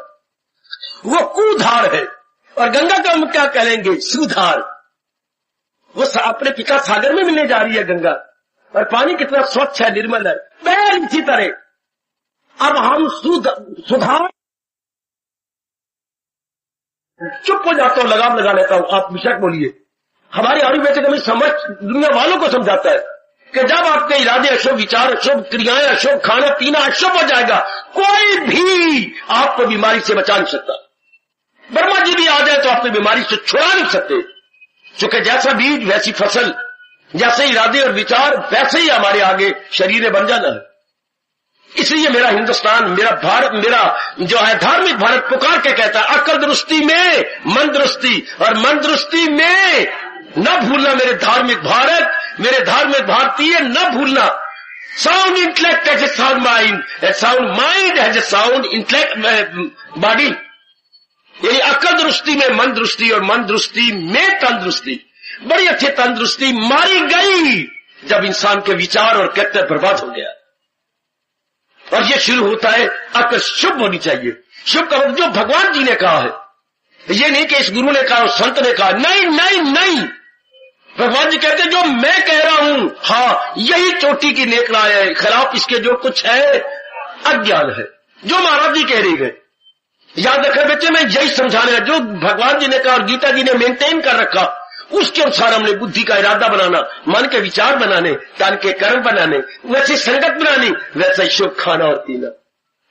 वो कुधार है। और गंगा का हम क्या कहेंगे, सुधार। वो अपने पिता सागर में मिलने जा रही है गंगा, और पानी कितना स्वच्छ है, निर्मल है। बैल इसी तरह अब हम सुधार। चुप हो जाता हूं, लगाम लगा लेता हूं। आप विषय बोलिए। हमारे आयुर्वेद में समझ दुनिया वालों को समझाता है कि जब आपके इरादे अशुभ, विचार अशुभ, क्रियाएं अशुभ, खाना पीना अशुभ हो जाएगा, कोई भी आपको बीमारी से बचा नहीं सकता। ब्रह्मा जी भी आ जाए तो आपको बीमारी से छुड़ा नहीं सकते, क्योंकि जैसा बीज वैसी फसल, जैसे इरादे और विचार वैसे ही हमारे आगे शरीर बन जाना है। इसलिए मेरा हिंदुस्तान, मेरा भारत, मेरा जो है धार्मिक भारत पुकार के कहता है, अकल दुरुस्ती में मन दुरुस्ती, और मन दुरुस्ती में न भूलना मेरे धार्मिक भारत, मेरे धार्मिक भारतीय, न भूलना sound intellect as a sound mind, sound mind as a sound intellect body. यानी अकल दुरुस्ती में मन दुरुस्ती और मन दुरुस्ती में तंदुरुस्ती। बड़ी अच्छी तंदुरुस्ती मारी गई जब इंसान के विचार और कर्तव्य बर्बाद हो गया। और ये शुरू होता है अक्ल शुभ होनी चाहिए। शुभ का मतलब जो भगवान जी ने कहा है, ये नहीं कि इस गुरु ने कहा, संत ने कहा, नहीं नहीं नहीं। भगवान जी कहते हैं जो मैं कह रहा हूं, हाँ यही चोटी की नेक राय है, खिलाफ इसके जो कुछ है अज्ञान है। जो महाराज जी कह रही है, याद रखें बच्चे, मैं यही समझाने लगा, जो भगवान जी ने कहा और गीता जी ने मेंटेन कर रखा, उसके अनुसार हमने बुद्धि का इरादा बनाना, मन के विचार बनाने, तन के कर्म बनाने, वैसे संगत बनानी, वैसा ही शुभ खाना और पीना।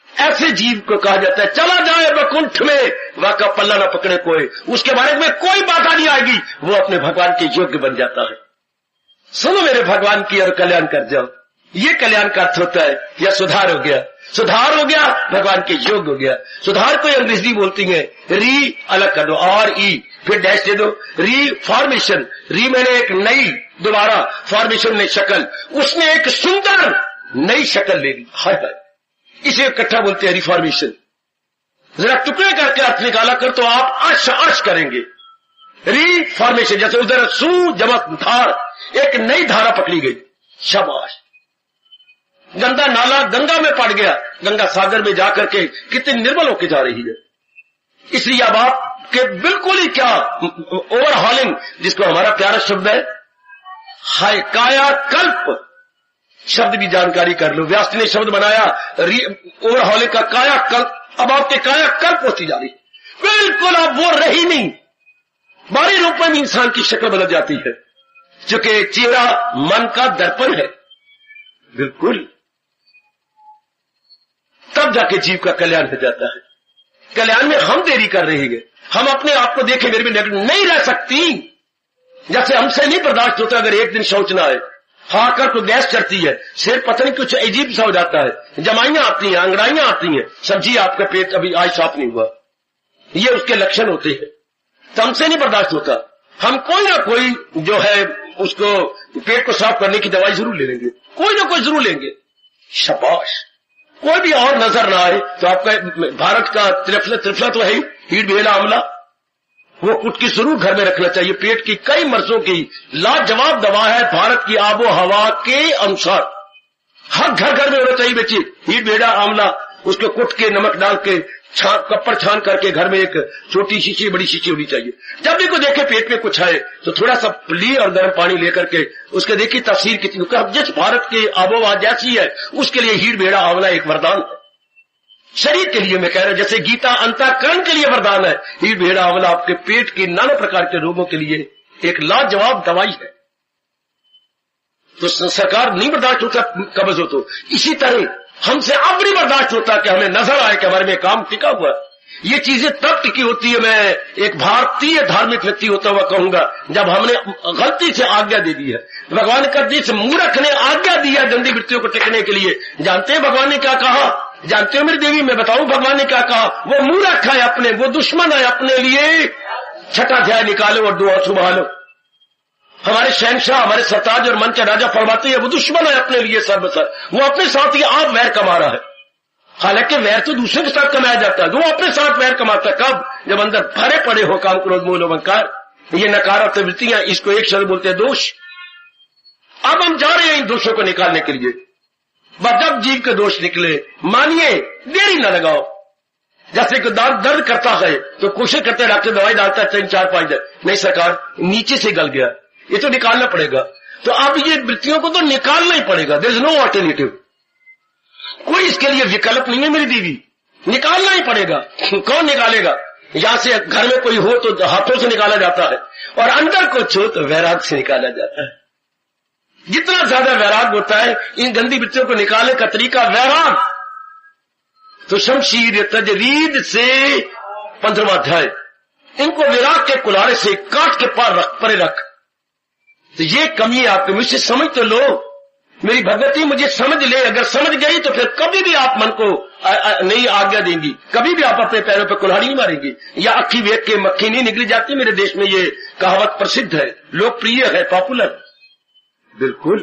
ऐसे जीव को कहा जाता है चला जाए वैकुंठ में, वाका पल्ला न पकड़े कोई, उसके बारे में कोई बाधा नहीं आएगी, वो अपने भगवान के योग्य बन जाता है। सुनो मेरे भगवान की और कल्याण कर जाओ, ये कल्याण का अर्थ होता है। या सुधार हो गया, सुधार हो गया, भगवान के योग्य हो गया। सुधार को अंग्रेजी बोलती है री, अलग कर दो, और ई फिर डैश दे दो, री फॉर्मेशन। री मैंने एक नई, दोबारा फॉर्मेशन ने शक्ल, उसने एक सुंदर नई शक्ल ले ली, हाय हाय, इसे इकट्ठा बोलते हैं रिफॉर्मेशन। जरा टुकड़े करके अर्थ निकाला कर तो आप अश अश करेंगे। रिफॉर्मेशन, जैसे उधर सू जमक धार, एक नई धारा पकड़ी गई, शाबाश। गंदा नाला गंगा में पड़ गया, गंगा सागर में जाकर के कितनी निर्मल होकर जा रही है। इसलिए अब आपके बिल्कुल ही क्या ओवरहॉलिंग, जिसको हमारा प्यारा शब्द है हाय कायाकल्प, शब्द की जानकारी कर लो। व्यास ने शब्द बनाया ओवरहॉलिंग का कायाकल्प, अब आपके कायाकल्प होती जा रही, बिल्कुल अब वो रही नहीं, बारी रूप में इंसान की शक्ल बदल जाती है, क्योंकि चेहरा मन का दर्पण है। बिल्कुल तब जाके जीव का कल्याण हो जाता है। कल्याण में हम देरी कर रहे हैं, हम अपने आप को देखें मेरे में नहीं रह सकती, जैसे हमसे नहीं बर्दाश्त होता अगर एक दिन शौच ना आए, हाकर तो गैस चढ़ती है, सिर पतनी कुछ अजीब सा हो जाता है, जमाइयां आती हैं, अंगड़ाइयां आती हैं, सब्जी आपका पेट अभी आज साफ नहीं हुआ, ये उसके लक्षण होते हैं। तो हमसे नहीं बर्दाश्त होता, हम कोई ना कोई जो है उसको पेट को साफ करने की दवाई जरूर ले लेंगे, कोई ना कोई जरूर लेंगे। शाबाश, कोई भी और नजर ना आए तो आपका भारत का त्रिफला तो है ही, हीट भेड़ा आंवला, वो कुटकी जरूर घर में रखना चाहिए। पेट की कई मर्जों की लाजवाब दवा है, भारत की आबो हवा के अनुसार हर घर घर में होना चाहिए बच्ची, हीट भेड़ा आंवला, उसको कुट के नमक डाल के कप्पर छान करके घर में एक छोटी शीशी बड़ी शीशी होनी चाहिए। जब भी को देखे पेट में कुछ है तो थोड़ा सा ली और गर्म पानी लेकर के उसके देखिए तफसीर कितनी, जिस भारत की आबोहवा जैसी है उसके लिए हीट भेड़ा आंवला एक वरदान है। शरीर के लिए मैं कह रहा हूं, जैसे गीता अंतःकरण के लिए वरदान है, हीट भेड़ा आंवला आपके पेट के नाना प्रकार के रोगों के लिए एक लाजवाब दवाई है। तो सरकार नहीं बर्दाश्त होता कब्ज हो तो, इसी तरह हमसे अब नहीं बर्दाश्त होता कि हमें नजर आए कि हमारे में काम टिका हुआ। ये चीजें तब टिकी होती है, मैं एक भारतीय धार्मिक व्यक्ति होता हुआ कहूंगा, जब हमने गलती से आज्ञा दे दी है। भगवान का जिस मूर्ख ने आज्ञा दी है गंदी वृत्तियों को टिकने के लिए, जानते हैं भगवान ने क्या कहा? जानते हो मेरी देवी, मैं बताऊं भगवान ने क्या कहा? वो मूर्ख है अपने, वो दुश्मन है अपने लिए, छठा अध्याय निकालो और दुआ सुबह लो। हमारे शहनशाह, हमारे सरताज और मन के राजा फरमाते हैं वो दुश्मन है अपने लिए सर्वसर, वो अपने साथ ही आप वैर कमा रहा है। हालांकि वैर तो दूसरे के साथ कमाया जाता है, वो अपने साथ वैर कमाता है। कब? जब अंदर भरे पड़े हो काम, क्रोध, मोह, लोभ, अहंकार, ये नकारात्मक वृत्तियां, इसको एक शब्द बोलते हैं दोष। अब हम जा रहे हैं इन दोषों को निकालने के लिए। जब जीव के दोष निकले, मानिए देरी न लगाओ। जैसे कि दर्द करता है तो कोशिश करते हैं, डॉक्टर दवाई डालता है 3-4-5 दिन, नहीं सरकार नीचे से गल गया, ये तो निकालना पड़ेगा। तो अब ये वृत्तियों को तो निकालना ही पड़ेगा, देयर इज नो ऑल्टरनेटिव, कोई इसके लिए विकल्प नहीं है मेरी दीदी, निकालना ही पड़ेगा। कौन निकालेगा? यहां से घर में कोई हो तो हाथों से निकाला जाता है, और अंदर कुछ हो तो वैराग से निकाला जाता है। जितना ज्यादा वैराग होता है, इन गंदी वृत्तियों को निकालने का तरीका वैराग। तो शमशीर तजरीद से 15वां अध्याय, इनको विराग के कुल्हाड़े से काट के परे रख। तो ये कमी आपके, मुझसे समझ तो लो मेरी भगवती, मुझे समझ ले। अगर समझ गई तो फिर कभी भी आप मन को नहीं आज्ञा देंगी, कभी भी आप अपने पैरों पर कुल्हाड़ी नहीं मारेंगी, या अक्खी वेद के मक्खी नहीं निकली जाती। मेरे देश में ये कहावत प्रसिद्ध है, लोकप्रिय है, पॉपुलर। बिल्कुल,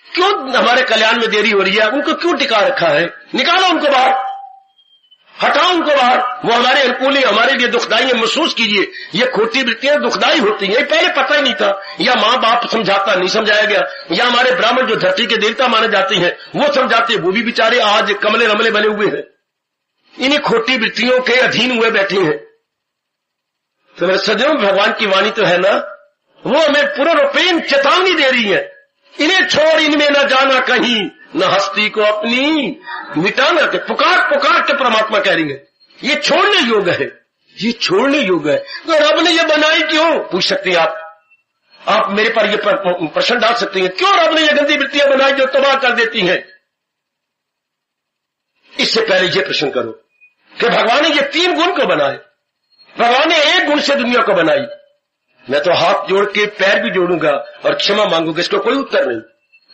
क्यों हमारे कल्याण में देरी हो रही है? उनको क्यों टिका रखा है? निकालो उनको बाहर। हटाओ उनको बाहर, वो हमारे अनुकूल है, हमारे लिए दुखदाई है, महसूस कीजिए। ये खोटी वृत्तियां दुखदाई होती हैं, पहले पता ही नहीं था, या माँ बाप समझाता नहीं समझाया गया, या हमारे ब्राह्मण जो धरती के देवता माने जाते हैं वो समझाते, वो भी बेचारे आज कमले रमले बने हुए हैं, इन्हीं खोटी वृत्तियों के अधीन हुए बैठे हैं। तो मेरे सज्जनों, भगवान की वाणी तो है ना, वो हमें पूर्णरूपेण चेतावनी दे रही है, इन्हें छोड़ इनमें न जाना कहीं, न हस्ती को अपनी मिटाना के। पुकार पुकार के परमात्मा कह रही है, ये छोड़ने योग्य है, ये छोड़ने योग्य है। तो रब ने ये बनाई क्यों, पूछ सकते हैं आप मेरे पर ये प्रश्न डाल सकते हैं, क्यों रब ने ये गंदी वृत्तियां बनाई जो तबाह कर देती हैं। इससे पहले ये प्रश्न करो कि भगवान ने ये 3 गुण को बनाए, भगवान ने 1 गुण से दुनिया को बनाई। मैं तो हाथ जोड़ के पैर भी जोड़ूंगा और क्षमा मांगूंगा, इसको कोई उत्तर नहीं।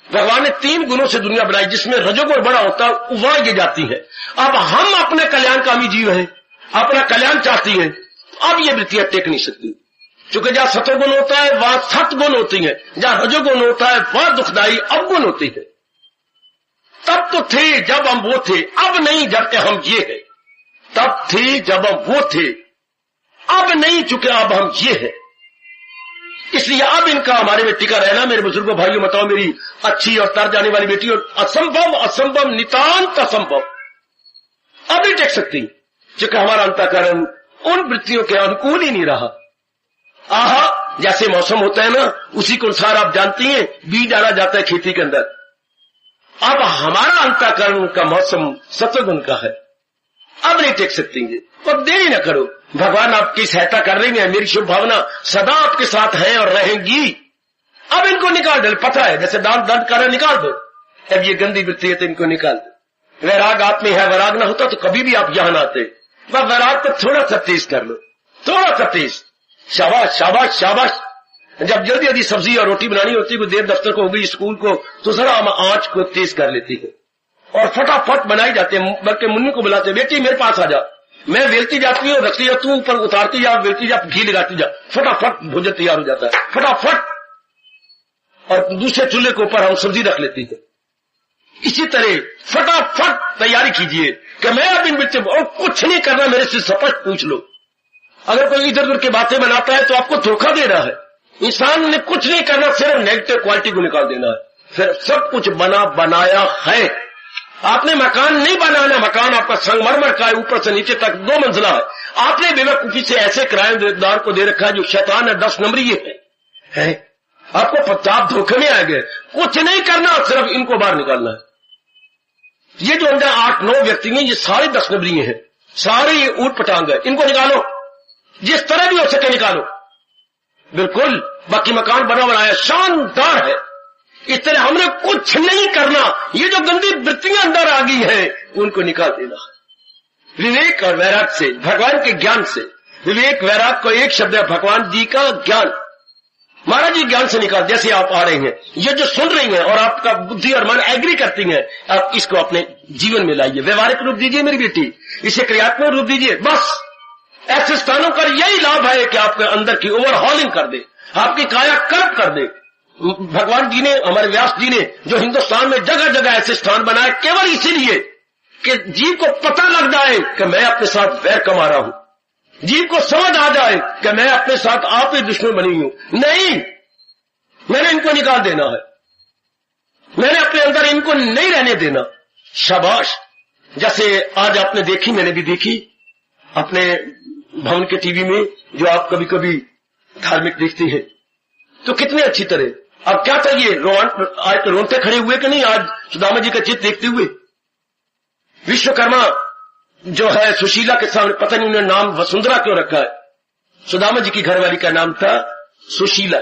भगवान ने 3 गुणों से दुनिया बनाई, जिसमें रजोगुण बड़ा होता है, उबाई दी जाती है। अब हम अपने कल्याणकामी जीव हैं, अपना कल्याण चाहती हैं, अब ये वृत्तियां टेक नहीं सकती, क्योंकि जहां सतोगुण होता है वहां सतगुण होती है, जहां रजोगुण होता है वहां दुखदाई अवगुण होती है। तब तो थे जब हम वो थे, अब नहीं जब के हम ये है। तब थे जब हम वो थे, अब नहीं, चुके अब हम ये है। इसलिए अब इनका हमारे में टिका रहना, मेरे बुजुर्गों भाइयों बताओ, मेरी अच्छी और तर जाने वाली बेटी, और असंभव नितांत असंभव अब नहीं टेक सकती, क्योंकि हमारा अंतःकरण उन वृत्तियों के अनुकूल ही नहीं रहा। आहा, जैसे मौसम होता है ना, उसी के अनुसार आप जानती हैं बीज डाला जाता है खेती के अंदर। अब हमारा अंतःकरण का मौसम सत्वगुण का है, अब नहीं टेक सकती है। अब देरी न करो, भगवान आपकी सहायता कर रही है, मेरी शुभ भावना सदा आपके साथ है और रहेंगी। अब इनको निकाल दो, पता है जैसे दांत दर्द कर निकाल दो, अब ये गंदी वृत्ति है तो इनको निकाल दो। वैराग आप में है, वैराग ना होता तो कभी भी आप यहां आते। वह वैराग तो थोड़ा सा तेज कर लो, थोड़ा सा तेज, शाबाश शाबाश शाबाश। जब जल्दी जल्दी सब्जी और रोटी बनानी होती है, कोई देर दफ्तर को हो गई, स्कूल को, तो जरा आंच को तेज कर लेती है और फटाफट बनाई जाती है। बल्कि मुन्नी को बुलाते, बेटी मेरे पास आ जा, मैं वेलती जाती हूँ, रखती जा, तू ऊपर उतारती जा, वेलती जा, घी लगाती जा, फटाफट भोजन तैयार हो जाता है, फटाफट। और दूसरे चूल्हे के ऊपर हम सब्जी रख लेती है। इसी तरह फटाफट तैयारी कीजिए कि मैं अब इन बच्चे और कुछ नहीं करना, मेरे से स्पष्ट पूछ लो। अगर कोई इधर उधर की बातें बनाता है तो आपको धोखा दे रहा है। इंसान ने कुछ नहीं करना, सिर्फ नेगेटिव क्वालिटी को निकाल देना है, फिर सब कुछ बना बनाया है। आपने मकान नहीं बनाना, मकान आपका संगमरमर का है, ऊपर से नीचे तक 2 मंजिला है। आपने बेवकूफी से ऐसे किराएदार को दे रखा है जो शैतान है, 10 नंबरी है। आपको पचास धोखे में आ गए, कुछ नहीं करना, सिर्फ इनको बाहर निकालना है। ये जो अंदर 8-9 व्यक्ति हैं, ये सारे 10 नंबरी हैं, सारे ये ऊट पटांग है, इनको निकालो, जिस तरह भी हो सके निकालो, बिल्कुल। बाकी मकान बना बनाया शानदार है। इस तरह हमने कुछ नहीं करना, ये जो गंदी वृत्तियां अंदर आ गई हैं उनको निकाल देना है विवेक और वैराग से, भगवान के ज्ञान से। विवेक वैराग को एक शब्द है, भगवान जी का ज्ञान। महाराज जी ज्ञान से निकाल, जैसे आप आ रहे हैं, ये जो सुन रही हैं और आपका बुद्धि और मन एग्री करती हैं, आप इसको अपने जीवन में लाइए, व्यवहारिक रूप दीजिए मेरी बेटी, इसे क्रियात्मक रूप दीजिए। बस ऐसे स्थानों पर यही लाभ है कि आपके अंदर की ओवरहॉलिंग कर दे, आपकी काया कल्प कर दे। भगवान जी ने, हमारे व्यास जी ने जो हिंदुस्तान में जगह जगह ऐसे स्थान बनाए, केवल इसीलिए कि जीव को पता लग जाए कि मैं अपने साथ वैर कमा रहा हूं, जीव को समझ आ जाए कि मैं अपने साथ आप ही दुश्मन बनी हूं। नहीं, मैंने इनको निकाल देना है, मैंने अपने अंदर इनको नहीं रहने देना। शाबाश। जैसे आज आपने देखी, मैंने भी देखी अपने भवन के टीवी में, जो आप कभी कभी धार्मिक देखती हैं, तो कितने अच्छी तरह। अब क्या चाहिए, आज तो रोते खड़े हुए कि नहीं, आज सुदामा जी का चित्र देखते हुए। विश्वकर्मा जो है सुशीला के सामने, पता नहीं उन्होंने नाम वसुंधरा क्यों रखा है, सुदामा जी की घरवाली का नाम था सुशीला।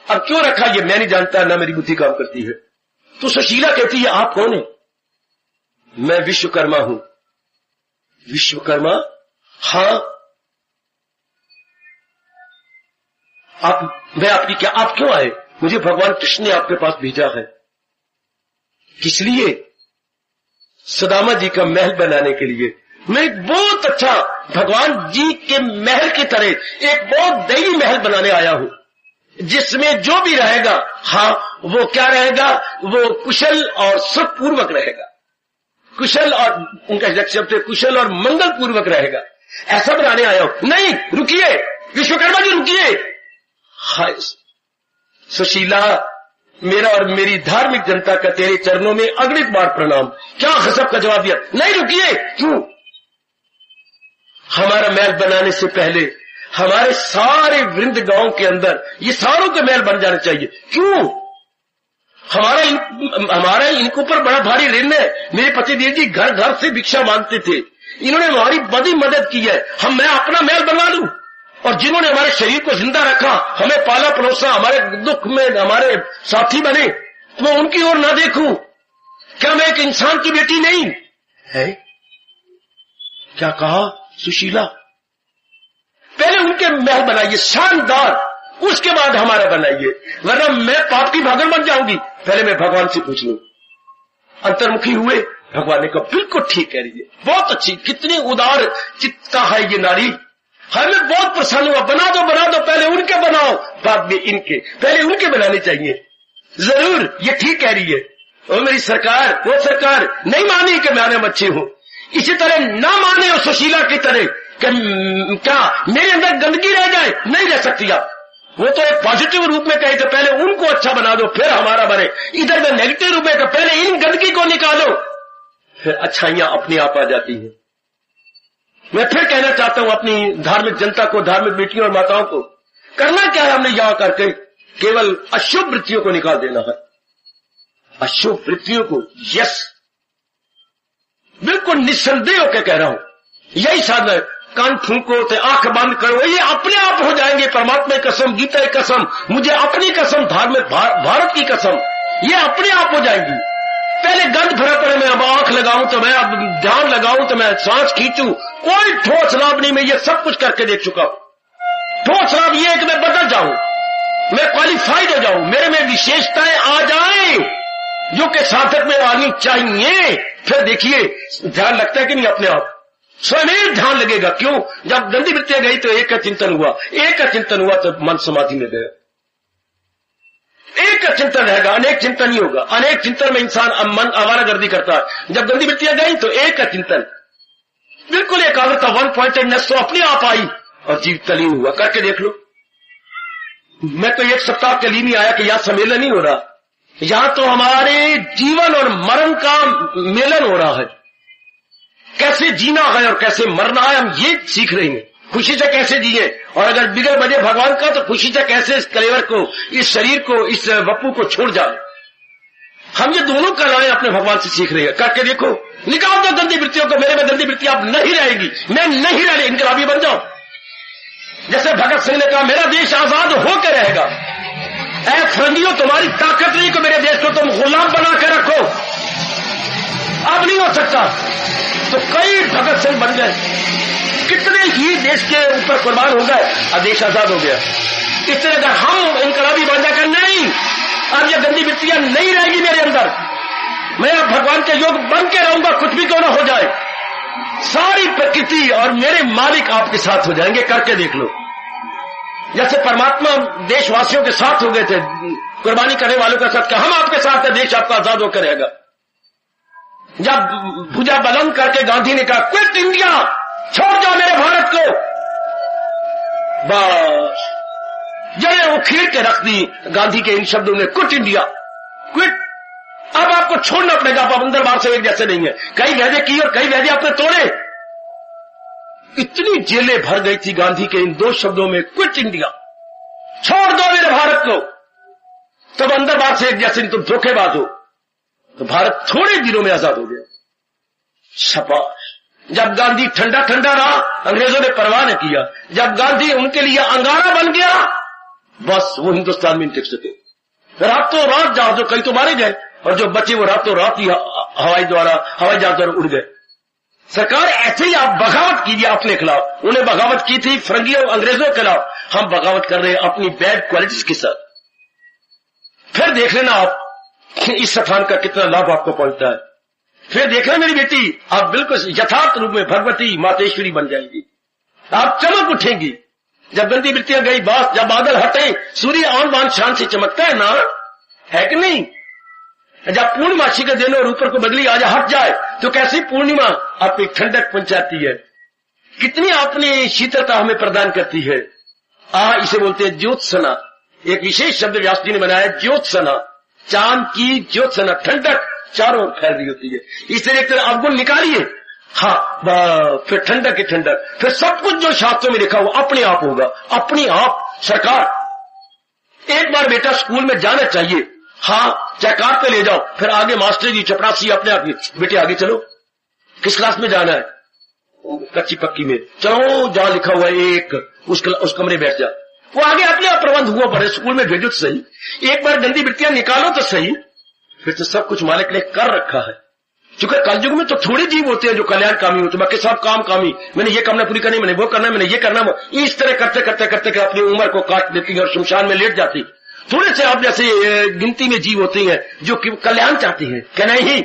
अब क्यों रखा ये मैं नहीं जानता, ना मेरी बुद्धि काम करती है। तो सुशीला कहती है, आप कौन है? मैं विश्वकर्मा हूं। विश्वकर्मा? हाँ। मैं आपकी क्या, आप क्यों आए? मुझे भगवान कृष्ण ने आपके पास भेजा है। किस लिए? सुदामा जी का महल बनाने के लिए। मैं एक बहुत अच्छा भगवान जी के महल की तरह एक बहुत दैवी महल बनाने आया हूं, जिसमें जो भी रहेगा, हाँ, वो क्या रहेगा, वो कुशल और सुखपूर्वक रहेगा। कुशल और उनका शब्द कुशल और मंगल पूर्वक रहेगा, ऐसा बनाने आया हूं। नहीं, रुकिए विश्वकर्मा जी, रुकिए। हाय सुशीला, मेरा और मेरी धार्मिक जनता का तेरे चरणों में अगणित बार प्रणाम। क्या गजब का जवाब दिया। नहीं, रुकिए। क्यों? हमारा महल बनाने से पहले हमारे सारे वृंद गांव के अंदर ये सारों के महल बन जाने चाहिए। क्यों? हमारा इनके ऊपर बड़ा भारी ऋण है। मेरे पतिदेव जी घर घर से भिक्षा मांगते थे, इन्होंने हमारी बड़ी मदद की है। मैं अपना महल बनवा लूं, और जिन्होंने हमारे शरीर को जिंदा रखा, हमें पाला परोसा, हमारे दुख में हमारे साथी बने, तो मैं उनकी ओर ना देखूं? क्या मैं एक इंसान की बेटी नहीं है? क्या कहा सुशीला? पहले उनके महल बनाइए शानदार, उसके बाद हमारा बनाइए, वरना मैं पाप की भागन बन जाऊंगी। पहले मैं भगवान से पूछ लूं। अंतर्मुखी हुए, भगवान ने कहा बिल्कुल ठीक कह रही है, बहुत अच्छी, कितनी उदार चित्ता है ये नारी, हमें बहुत प्रसन्न हुआ। बना दो बना दो, पहले उनके बनाओ बाद में इनके, पहले उनके बनाने चाहिए। जरूर ये ठीक कह रही है। और मेरी सरकार, वो सरकार नहीं मानी कि मैं अच्छी हूं, इसी तरह ना माने और सुशीला की तरह कि क्या मेरे अंदर गंदगी रह जाए, नहीं रह सकती आप। वो तो एक पॉजिटिव रूप में कहे तो पहले उनको अच्छा बना दो फिर हमारा बने, इधर में नेगेटिव रूप में तो पहले इन गंदगी को निकालो, फिर अच्छाइयां अपने आप आ जाती हैं। मैं फिर कहना चाहता हूं अपनी धार्मिक जनता को, धार्मिक बेटियों और माताओं को, करना क्या है हमने यहां करके? केवल अशुभ वृत्तियों को निकाल देना है, अशुभ वृत्तियों को। यस, बिल्कुल निस्संदेह होकर कह रहा हूं, यही साधना है। कान फूंको तो आंख बंद करो, ये अपने आप हो जाएंगे। परमात्मा की कसम, गीता की कसम, मुझे अपनी कसम, धार्मिक भारत की कसम, ये अपने आप हो जाएंगी। पहले गंध भरा पड़े, मैं अब आंख लगाऊं तो मैं अब ध्यान लगाऊं तो मैं सांस खींचूं, कोई ठोस लाभ नहीं। मैं ये सब कुछ करके देख चुका हूं। ठोस लाभ ये है कि मैं बदल जाऊं, मैं क्वालिफाइड हो जाऊं, मेरे में विशेषताएं आ जाएं जो कि साधक में आनी चाहिए। फिर देखिए ध्यान लगता है कि नहीं अपने आप, स्वयं ध्यान लगेगा। क्यों? जब गंदी वृत्तियां गई तो एक का चिंतन हुआ, एक का चिंतन हुआ तो मन समाधि में गया। एक का चिंतन रहेगा, अनेक चिंतन ही होगा। अनेक चिंतन में इंसान मन आवारागर्दी करता है। जब गंदी वृत्तियां गई तो एक का चिंतन, बिल्कुल एकाग्रता, 1 पॉइंटेडनेस तो अपने आप आई और जीव तलीन हुआ। करके देख लो। मैं तो एक सप्ताह के लिए नहीं आया कि यहां सम्मेलन नहीं हो रहा, यहां तो हमारे जीवन और मरण का मेलन हो रहा है। कैसे जीना है और कैसे मरना है हम ये सीख रहे हैं। खुशी से कैसे जिए, और अगर बिगड़ बजे भगवान का तो खुशी से कैसे इस कलेवर को, इस शरीर को, इस वप्पू को छोड़ जाए। हम ये दोनों कलाएं अपने भगवान से सीख रहे हैं। करके देखो, निकाल दो गंदी वृत्तियों को। मेरे में गंदी वृत्ति अब नहीं रहेगी, मैं नहीं रह रही, इनकलाबी बन जाओ। जैसे भगत सिंह ने कहा मेरा देश आजाद होकर रहेगा। ऐ फरंगियों, तुम्हारी ताकत नहीं कि मेरे देश को तुम गुलाम बना के रखो, अब नहीं हो सकता। तो कई भगत सिंह बन गए, कितने ही देश के ऊपर कुर्बान हो गए और देश आजाद हो गया। इस तरह का हम इनकलाबी बन जाकर नहीं, अब ये गंदी वृत्तियां नहीं रहेगी मेरे अंदर, मैं अब भगवान के योग बन के रहूंगा, कुछ भी क्यों ना हो जाए। सारी प्रकृति और मेरे मालिक आपके साथ हो जाएंगे। करके देख लो। जैसे परमात्मा देशवासियों के साथ हो गए थे, कुर्बानी करने वालों के साथ, हम आपके साथ है, देश आपका आजाद होकर रहेगा। जब भुजा बुलंद करके गांधी ने कहा क्विट इंडिया, छोड़ जाओ मेरे भारत को, बस जड़ें उखेड़ के रख दी गांधी के इन शब्दों ने, क्विट इंडिया, क्विट। अब आपको छोड़ना पड़ेगा, आप अंदर बाहर से एक जैसे नहीं है। कई वादे किए और कई वादे आपने तोड़े। इतनी जेलें भर गई थी गांधी के इन 2 शब्दों में, क्विट इंडिया, छोड़ दो मेरे भारत को। तब अंदर बाहर से एक जैसे नहीं, तुम धोखेबाज हो। तो भारत थोड़े दिनों में आजाद हो गया। शाबाश। जब गांधी ठंडा ठंडा रहा, अंग्रेजों ने परवाह न किया। जब गांधी उनके लिए अंगारा बन गया, बस वो हिंदुस्तान में नहीं टिक सके। रातों रात जहाजों कई तो मारे गए, और जो बचे वो रातों रात ही हवाई जहाज द्वारा उड़ गए। सरकार ऐसे ही आप बगावत कीजिए अपने खिलाफ। उन्हें बगावत की थी फरंगियों अंग्रेजों के खिलाफ, हम बगावत कर रहे हैं अपनी बैड क्वालिटीज के साथ। फिर देख लेना आप इस स्थान का कितना लाभ आपको पहुंचता है। फिर देखना मेरी बेटी, आप बिल्कुल यथार्थ रूप में भगवती मातेश्वरी बन जाएंगी, आप चमक उठेंगी। जब गंदी वृत्तियां गई, बात जब बादल हटे, सूर्य आन बान शान से चमकता है ना, है कि नहीं? जब पूर्णिमासी के दिन और ऊपर को बदली आ जाए, हट जाए, तो कैसी पूर्णिमा अपनी ठंडक पहुंचाती है, कितनी अपनी शीतलता हमें प्रदान करती है। इसे बोलते हैं ज्योत्सना। एक विशेष शब्द व्यास जी ने बनाया, ज्योत्सना, चांद की ज्योत्सना, ठंडक चारों ओर फैल रही होती है। इस तरह से अवगुण निकालिए, फिर ठंडक की ठंडक, फिर सब कुछ जो शास्त्रों में लिखा हुआ अपने आप होगा, अपने आप। सरकार एक बार बेटा स्कूल में जाना चाहिए, चाहे कार पे ले जाओ, फिर आगे मास्टर जी चपरासी अपने आप, बेटे आगे चलो, किस क्लास में जाना है, कच्ची पक्की में, चलो जहां लिखा हुआ है एक, उस कमरे बैठ जा। वो आगे अपने आप प्रबंध हुआ पड़े, स्कूल में भेजो तो सही, एक बार गंदी वृत्तियां निकालो तो सही, फिर तो सब कुछ मालिक ने कर रखा है। क्योंकि कलयुग में तो थोड़े जीव होते हैं जो कल्याण कामी होते हैं, बाकी सब काम कामी, मैंने ये कामना पूरी करनी, मैंने वो करना, मैंने ये करना, इस तरह करते करते करते अपनी उम्र को काट देती है और शमशान में लेट जाती। थोड़े से आप जैसे गिनती में जीव होते हैं जो कल्याण चाहते हैं कि नहीं,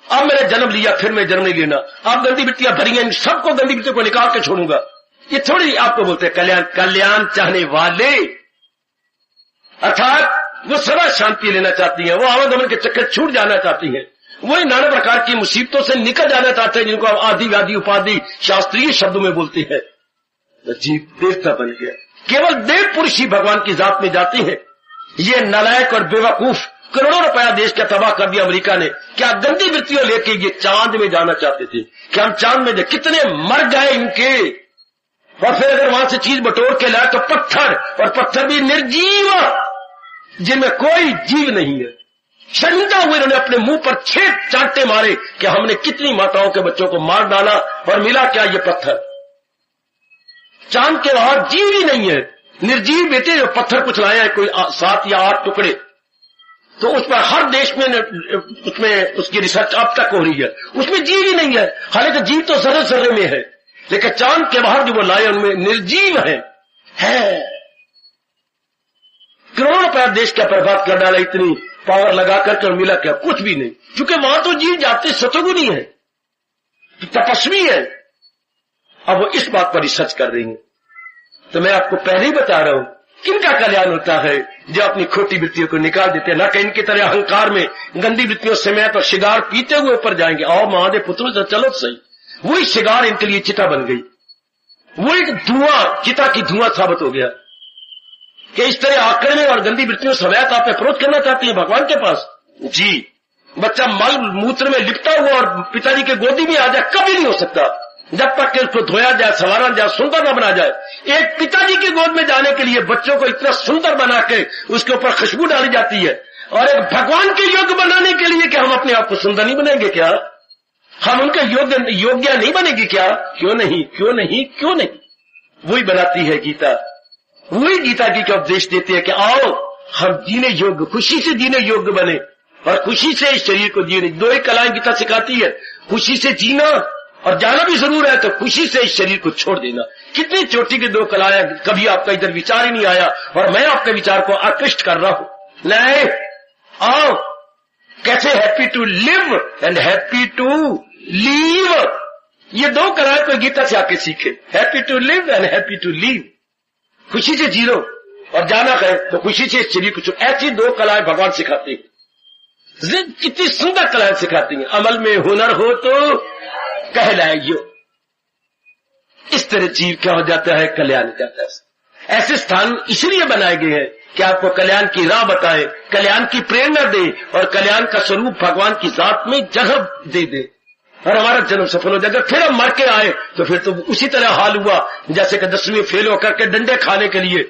अब मैंने जन्म लिया, फिर मैं जन्म नहीं लेना, अब गंदी वृत्तियां भरी हैं, सबको गंदी वृत्तियों को निकाल के छोड़ूंगा, ये थोड़ी आपको बोलते हैं कल्याण। कल्याण चाहने वाले अर्थात वो सदा शांति लेना चाहती है, वो आवागमन के चक्कर छूट जाना चाहती है, वही नाना प्रकार की मुसीबतों से निकल जाना चाहते हैं, जिनको आदि व्याधि उपाधि शास्त्रीय शब्दों में बोलते हैं। तो जीव देवता बन गया, केवल देव पुरुष ही भगवान की जात में जाते हैं। ये नालायक और बेवकूफ करोड़ों रुपया देश का तबाह कर दिया अमेरिका ने, क्या गंदी वृत्तियों लेके ये चांद में जाना चाहते थे, क्या हम चांद में कितने मर गए इनके, और फिर अगर वहां से चीज बटोर के लाए तो पत्थर, और पत्थर भी निर्जीव, जिनमें कोई जीव नहीं है। शर्मिंदा हुए उन्होंने अपने मुंह पर 6 चांटे मारे कि हमने कितनी माताओं के बच्चों को मार डाला, और मिला क्या, ये पत्थर। चांद के बाहर जीव ही नहीं है, निर्जीव बेटे जो पत्थर कुछ लाया है, कोई 7 या 8 टुकड़े, तो उस पर हर देश में उसमें उसकी रिसर्च अब तक हो रही है, उसमें जीव ही नहीं है। हालांकि जीव तो जर्रे जर्रे में है, लेकिन चांद के बाहर जो वो लाए उनमें निर्जीव है। करोड़ों रुपया देश का बर्बाद कर डाला, इतनी पावर लगा करके, और मिला क्या, कुछ भी नहीं, क्योंकि वहां तो जीव जाते सतोगुनी है, तपस्वी है। अब वो इस बात पर रिसर्च कर रही है। तो मैं आपको पहले ही बता रहा हूं, किनका कल्याण होता है, जो अपनी खोटी वृत्तियों को निकाल देते हैं, ना कि इनकी तरह अहंकार में गंदी वृत्तियों समेत और शिगार पीते हुए ऊपर जाएंगे। आओ महादेव पुत्रों से चलो सही, वही शिगार इनके लिए चिता बन गई, वही धुआं चिता की धुआं साबित हो गया कि इस तरह आकर में और गंदी वृत्तियों समेत आप अप्रोच करना चाहती है भगवान के पास। जी, बच्चा मल मूत्र में लिपटा हुआ और पिताजी के गोदी में आ जाए, कभी नहीं हो सकता जब तक कि उसको धोया जाए, संवारा जाए, सुंदर न बना जाए। एक पिताजी की गोद में जाने के लिए बच्चों को इतना सुंदर बना के उसके ऊपर खुशबू डाली जाती है, और एक भगवान के योग्य बनाने के लिए कि हम अपने आप को सुंदर नहीं बनेंगे क्या, हम उनके योग्य नहीं बनेंगे क्या, क्यों नहीं, क्यों नहीं, क्यों नहीं। वही बनाती है गीता, वही गीता की क्या उपदेश देती है कि आओ हम जीने योग्य, खुशी से जीने योग्य बने, और खुशी से इस शरीर को जीने। 2 ही कलाएं गीता सिखाती है, खुशी से जीना, और जाना भी जरूर है तो खुशी से इस शरीर को छोड़ देना। कितनी चोटी की 2 कलाएं, कभी आपका इधर विचार ही नहीं आया, और मैं आपके विचार को आकृष्ट कर रहा हूं। नहीं, आओ कैसे happy to live and happy to leave, ये 2 कलाएं को गीता से आके सीखे। Happy to live and happy to leave, खुशी से जी लो, और जाना है तो खुशी से इस शरीर को छोड़। ऐसी 2 कलाएं भगवान सिखाते हैं, कितनी सुंदर कलाएं सिखाती हैं। अमल में हुनर हो तो कहलाइयो। इस तरह जीव क्या हो जाता है, कल्याण हो जाता है। ऐसे स्थान इसलिए बनाए गए हैं कि आपको कल्याण की राह बताए, कल्याण की प्रेरणा दे, और कल्याण का स्वरूप भगवान की जात में जगह दे दे, और हमारा जन्म सफल हो जाएगा। फिर हम मर के आए तो फिर तो उसी तरह हाल हुआ जैसे कि 10वीं फेल होकर के डंडे खाने के लिए,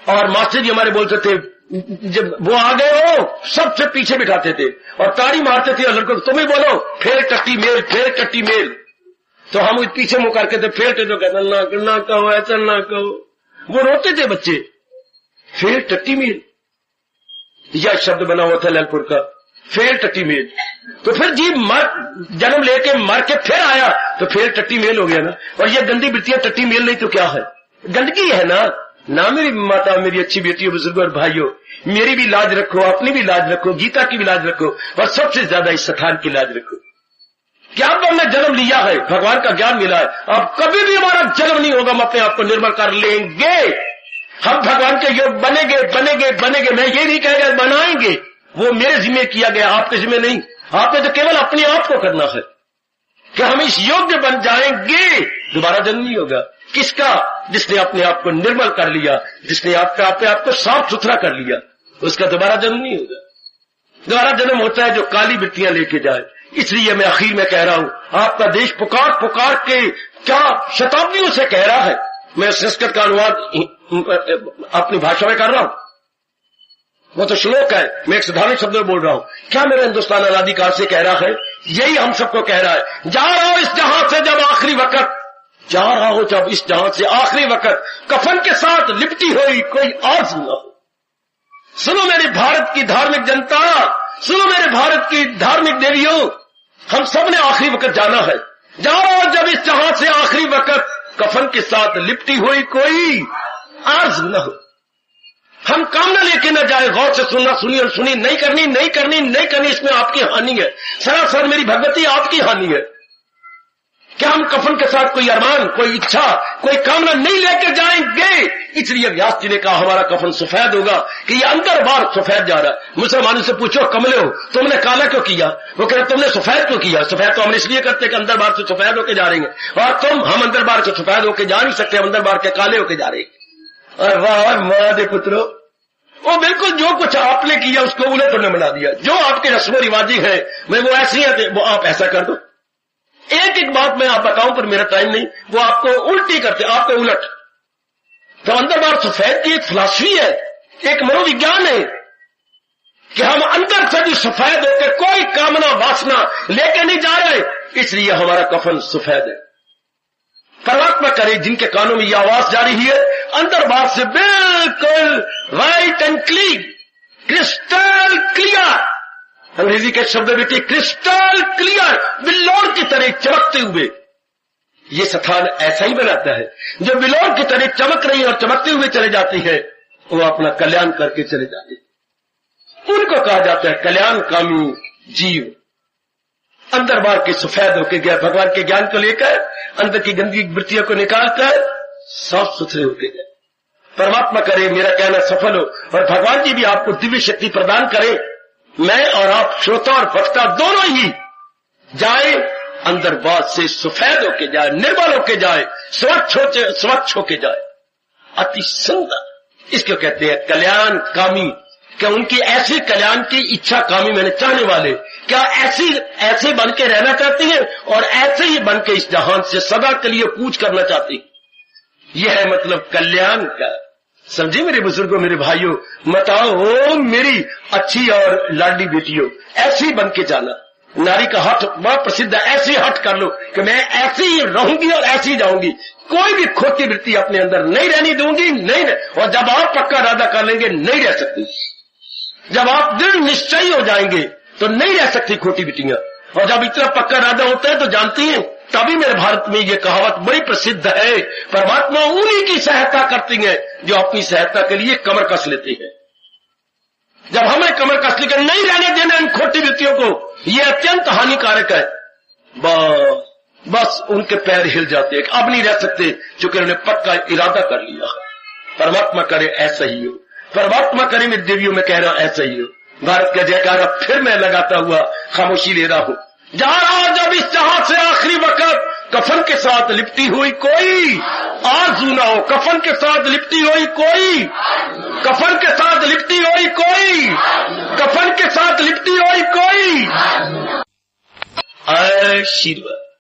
और मास्टर जी हमारे बोलते थे जब वो आ गए हो सबसे पीछे बिठाते थे और ताड़ी मारते थे, और लड़कों को तुम्हें बोलो फेर टट्टी मेल, फेर टट्टी मेल। तो हम पीछे मुंह करके थे, फेरते तो कहते ना कहो, ऐसा ना कहो, वो रोते थे बच्चे। फेर टट्टी मेल, यह शब्द बना हुआ था ललपुर का, फेर टट्टी मेल। तो फिर जी जन्म लेके मर के फिर आया तो फेर टट्टी मेल हो गया ना। और ये गंदी वृत्तियां टट्टी मेल नहीं तो क्या है, गंदगी है ना। मेरी माता, मेरी अच्छी बेटियों, बुजुर्गों और भाइयों, मेरी भी लाज रखो, अपनी भी लाज रखो, गीता की भी लाज रखो, और सबसे ज्यादा इस स्थान की लाज रखो। क्या अब हमने जन्म लिया है, भगवान का ज्ञान मिला है, अब कभी भी हमारा जन्म नहीं होगा, हम अपने आप को निर्मल कर लेंगे, हम भगवान के योग बनेंगे बनेंगे बनेंगे। मैं ये नहीं कहेगा बनाएंगे, वो मेरे जिम्मे किया गया, आपके जिम्मे नहीं। आपने तो केवल अपने आप को करना है कि हम इस योग्य बन जाएंगे, दोबारा जन्म नहीं होगा। किसका? जिसने अपने आप को निर्मल कर लिया, जिसने अपने आप को साफ सुथरा कर लिया, उसका दोबारा जन्म नहीं होगा। दोबारा जन्म होता है जो काली वृत्तियां लेके जाए। इसलिए मैं आखिर में कह रहा हूं, आपका देश पुकार पुकार के क्या शताब्दियों से कह रहा है। मैं संस्कृत का अनुवाद अपनी भाषा में कर रहा हूं, वो तो श्लोक है, मैं एक साधारण शब्द में बोल रहा हूं। क्या मेरा हिंदुस्तान अनादिकाल से कह रहा है? यही हम सबको कह रहा है। जा रहा हो इस जहां से जब आखिरी वक्त, जा रहा हो जब इस जहां से आखिरी वक्त, कफन के साथ लिपटी हुई कोई आस न हो। सुनो मेरे भारत की धार्मिक जनता, सुनो मेरे भारत की धार्मिक देवियों, हम सब ने आखिरी वक्त जाना है। जा रहा हो जब इस जहां से आखिरी वक्त, कफन के साथ लिपटी हुई कोई आर्ज न हो। हम कामना लेके न जाए, गौर से सुनना, सुनी और सुनी, नहीं करनी नहीं करनी नहीं करनी, इसमें आपकी हानि है। सरासर मेरी भगवती आपकी हानि है। क्या हम कफन के साथ कोई अरमान, कोई इच्छा, कोई कामना नहीं लेकर जाएंगे? इसलिए व्यास जी ने कहा हमारा कफन सफेद होगा कि ये अंदर बाहर सफेद जा रहा है। मुसलमानों से पूछो, कमले हो, तुमने काला क्यों किया? वो कह रहे तुमने सफेद क्यों किया? सफेद तो हम इसलिए करते कि अंदर बाहर से सफेद होके जा रहे हैं, और तुम, हम अंदर बाहर से सफेद होके जा नहीं सकते, हम अंदर बाहर के काले होके जा रहे हैं। और वाह महादे पुत्रो, वो बिल्कुल जो कुछ आपने किया उसको उलट उन्होंने बना दिया। जो आपके रस्म रिवाजी है मैं वो ऐसी है, वो आप ऐसा कर दो। एक एक बात मैं आप बताऊं पर मेरा टाइम नहीं, वो आपको उल्टी करते, आपको उलट। तो अंदर बाहर सफेद की एक फिलॉसफी है, एक मनोविज्ञान है कि हम अंदर से भी सफेद होकर कोई कामना वासना लेके नहीं जा रहे, इसलिए हमारा कफन सफेद है। परमात्मा करे जिनके कानों में यह आवाज जा रही है, अंदर बाहर से बिल्कुल right and clean, crystal clear, अंग्रेजी के शब्द बेटी क्रिस्टल क्लियर, बिल्लोर की तरह चमकते हुए। ये स्थान ऐसा ही बनाता है, जो बिल्लोर की तरह चमक रही और चमकते हुए चले जाती है, वो अपना कल्याण करके चले जाते हैं। उनको कहा जाता है कल्याणकामी जीव। अंदर बाहर के सफेद होके गया, भगवान के ज्ञान को लेकर अंदर की गंदी वृत्तियों को निकालकर साफ सुथरे होके गए। परमात्मा करे मेरा कहना सफल हो, और भगवान जी भी आपको दिव्य शक्ति प्रदान करे। मैं और आप, श्रोता और वक्ता दोनों ही जाए, अंदर बाहर से सफेद होके जाए, निर्मल होके जाए, स्वच्छ होके जाए। अति सुंदर, इसको कहते हैं कल्याण कामी। क्या उनकी ऐसी कल्याण की इच्छा कामी मैंने चाहने वाले, क्या ऐसे बन के रहना चाहती हैं और ऐसे ही बन के इस जहान से सदा के लिए कूच करना चाहती? यह है मतलब कल्याण का। समझे मेरे बुजुर्गों, मेरे भाइयों, बताओ हो मेरी अच्छी और लाडली बेटियों, ऐसी बन के जाना। नारी का हठ बहुत प्रसिद्ध है, ऐसी हठ कर लो कि मैं ऐसी ही रहूंगी और ऐसी जाऊंगी, कोई भी खोटी वृत्ति अपने अंदर नहीं रहनी दूंगी, नहीं रह। और जब आप पक्का इरादा कर लेंगे नहीं रह सकती, जब आप दृढ़ निश्चयी हो जाएंगे तो नहीं रह सकती खोटी वृत्तियां। और जब इतना पक्का इरादा होता है तो जानती हैं, तभी मेरे भारत में ये कहावत बड़ी प्रसिद्ध है, परमात्मा उन्हीं की सहायता करती है जो अपनी सहायता के लिए कमर कस लेते हैं। जब हमें कमर कस लेकर नहीं रहने देना इन खोटी वृत्तियों को, ये अत्यंत हानिकारक है, बस उनके पैर हिल जाते हैं, अब नहीं रह सकते, क्योंकि उन्होंने पक्का इरादा कर लिया। परमात्मा करे ऐसा ही हो, परमात्मा करे मेरे देवियों में कह रहा ऐसा ही हो। भारत का जयकारा फिर मैं लगाता हुआ खामोशी ले रहा हूं। जा रहा जब इस जहां से आखिरी वक्त, कफन के साथ लिपटी हुई कोई आरज़ू ना हो, कफन के साथ लिपटी हुई कोई, कफन के साथ लिपटी हुई कोई, कफन के साथ लिपटी हुई कोई। आशीर्वाद।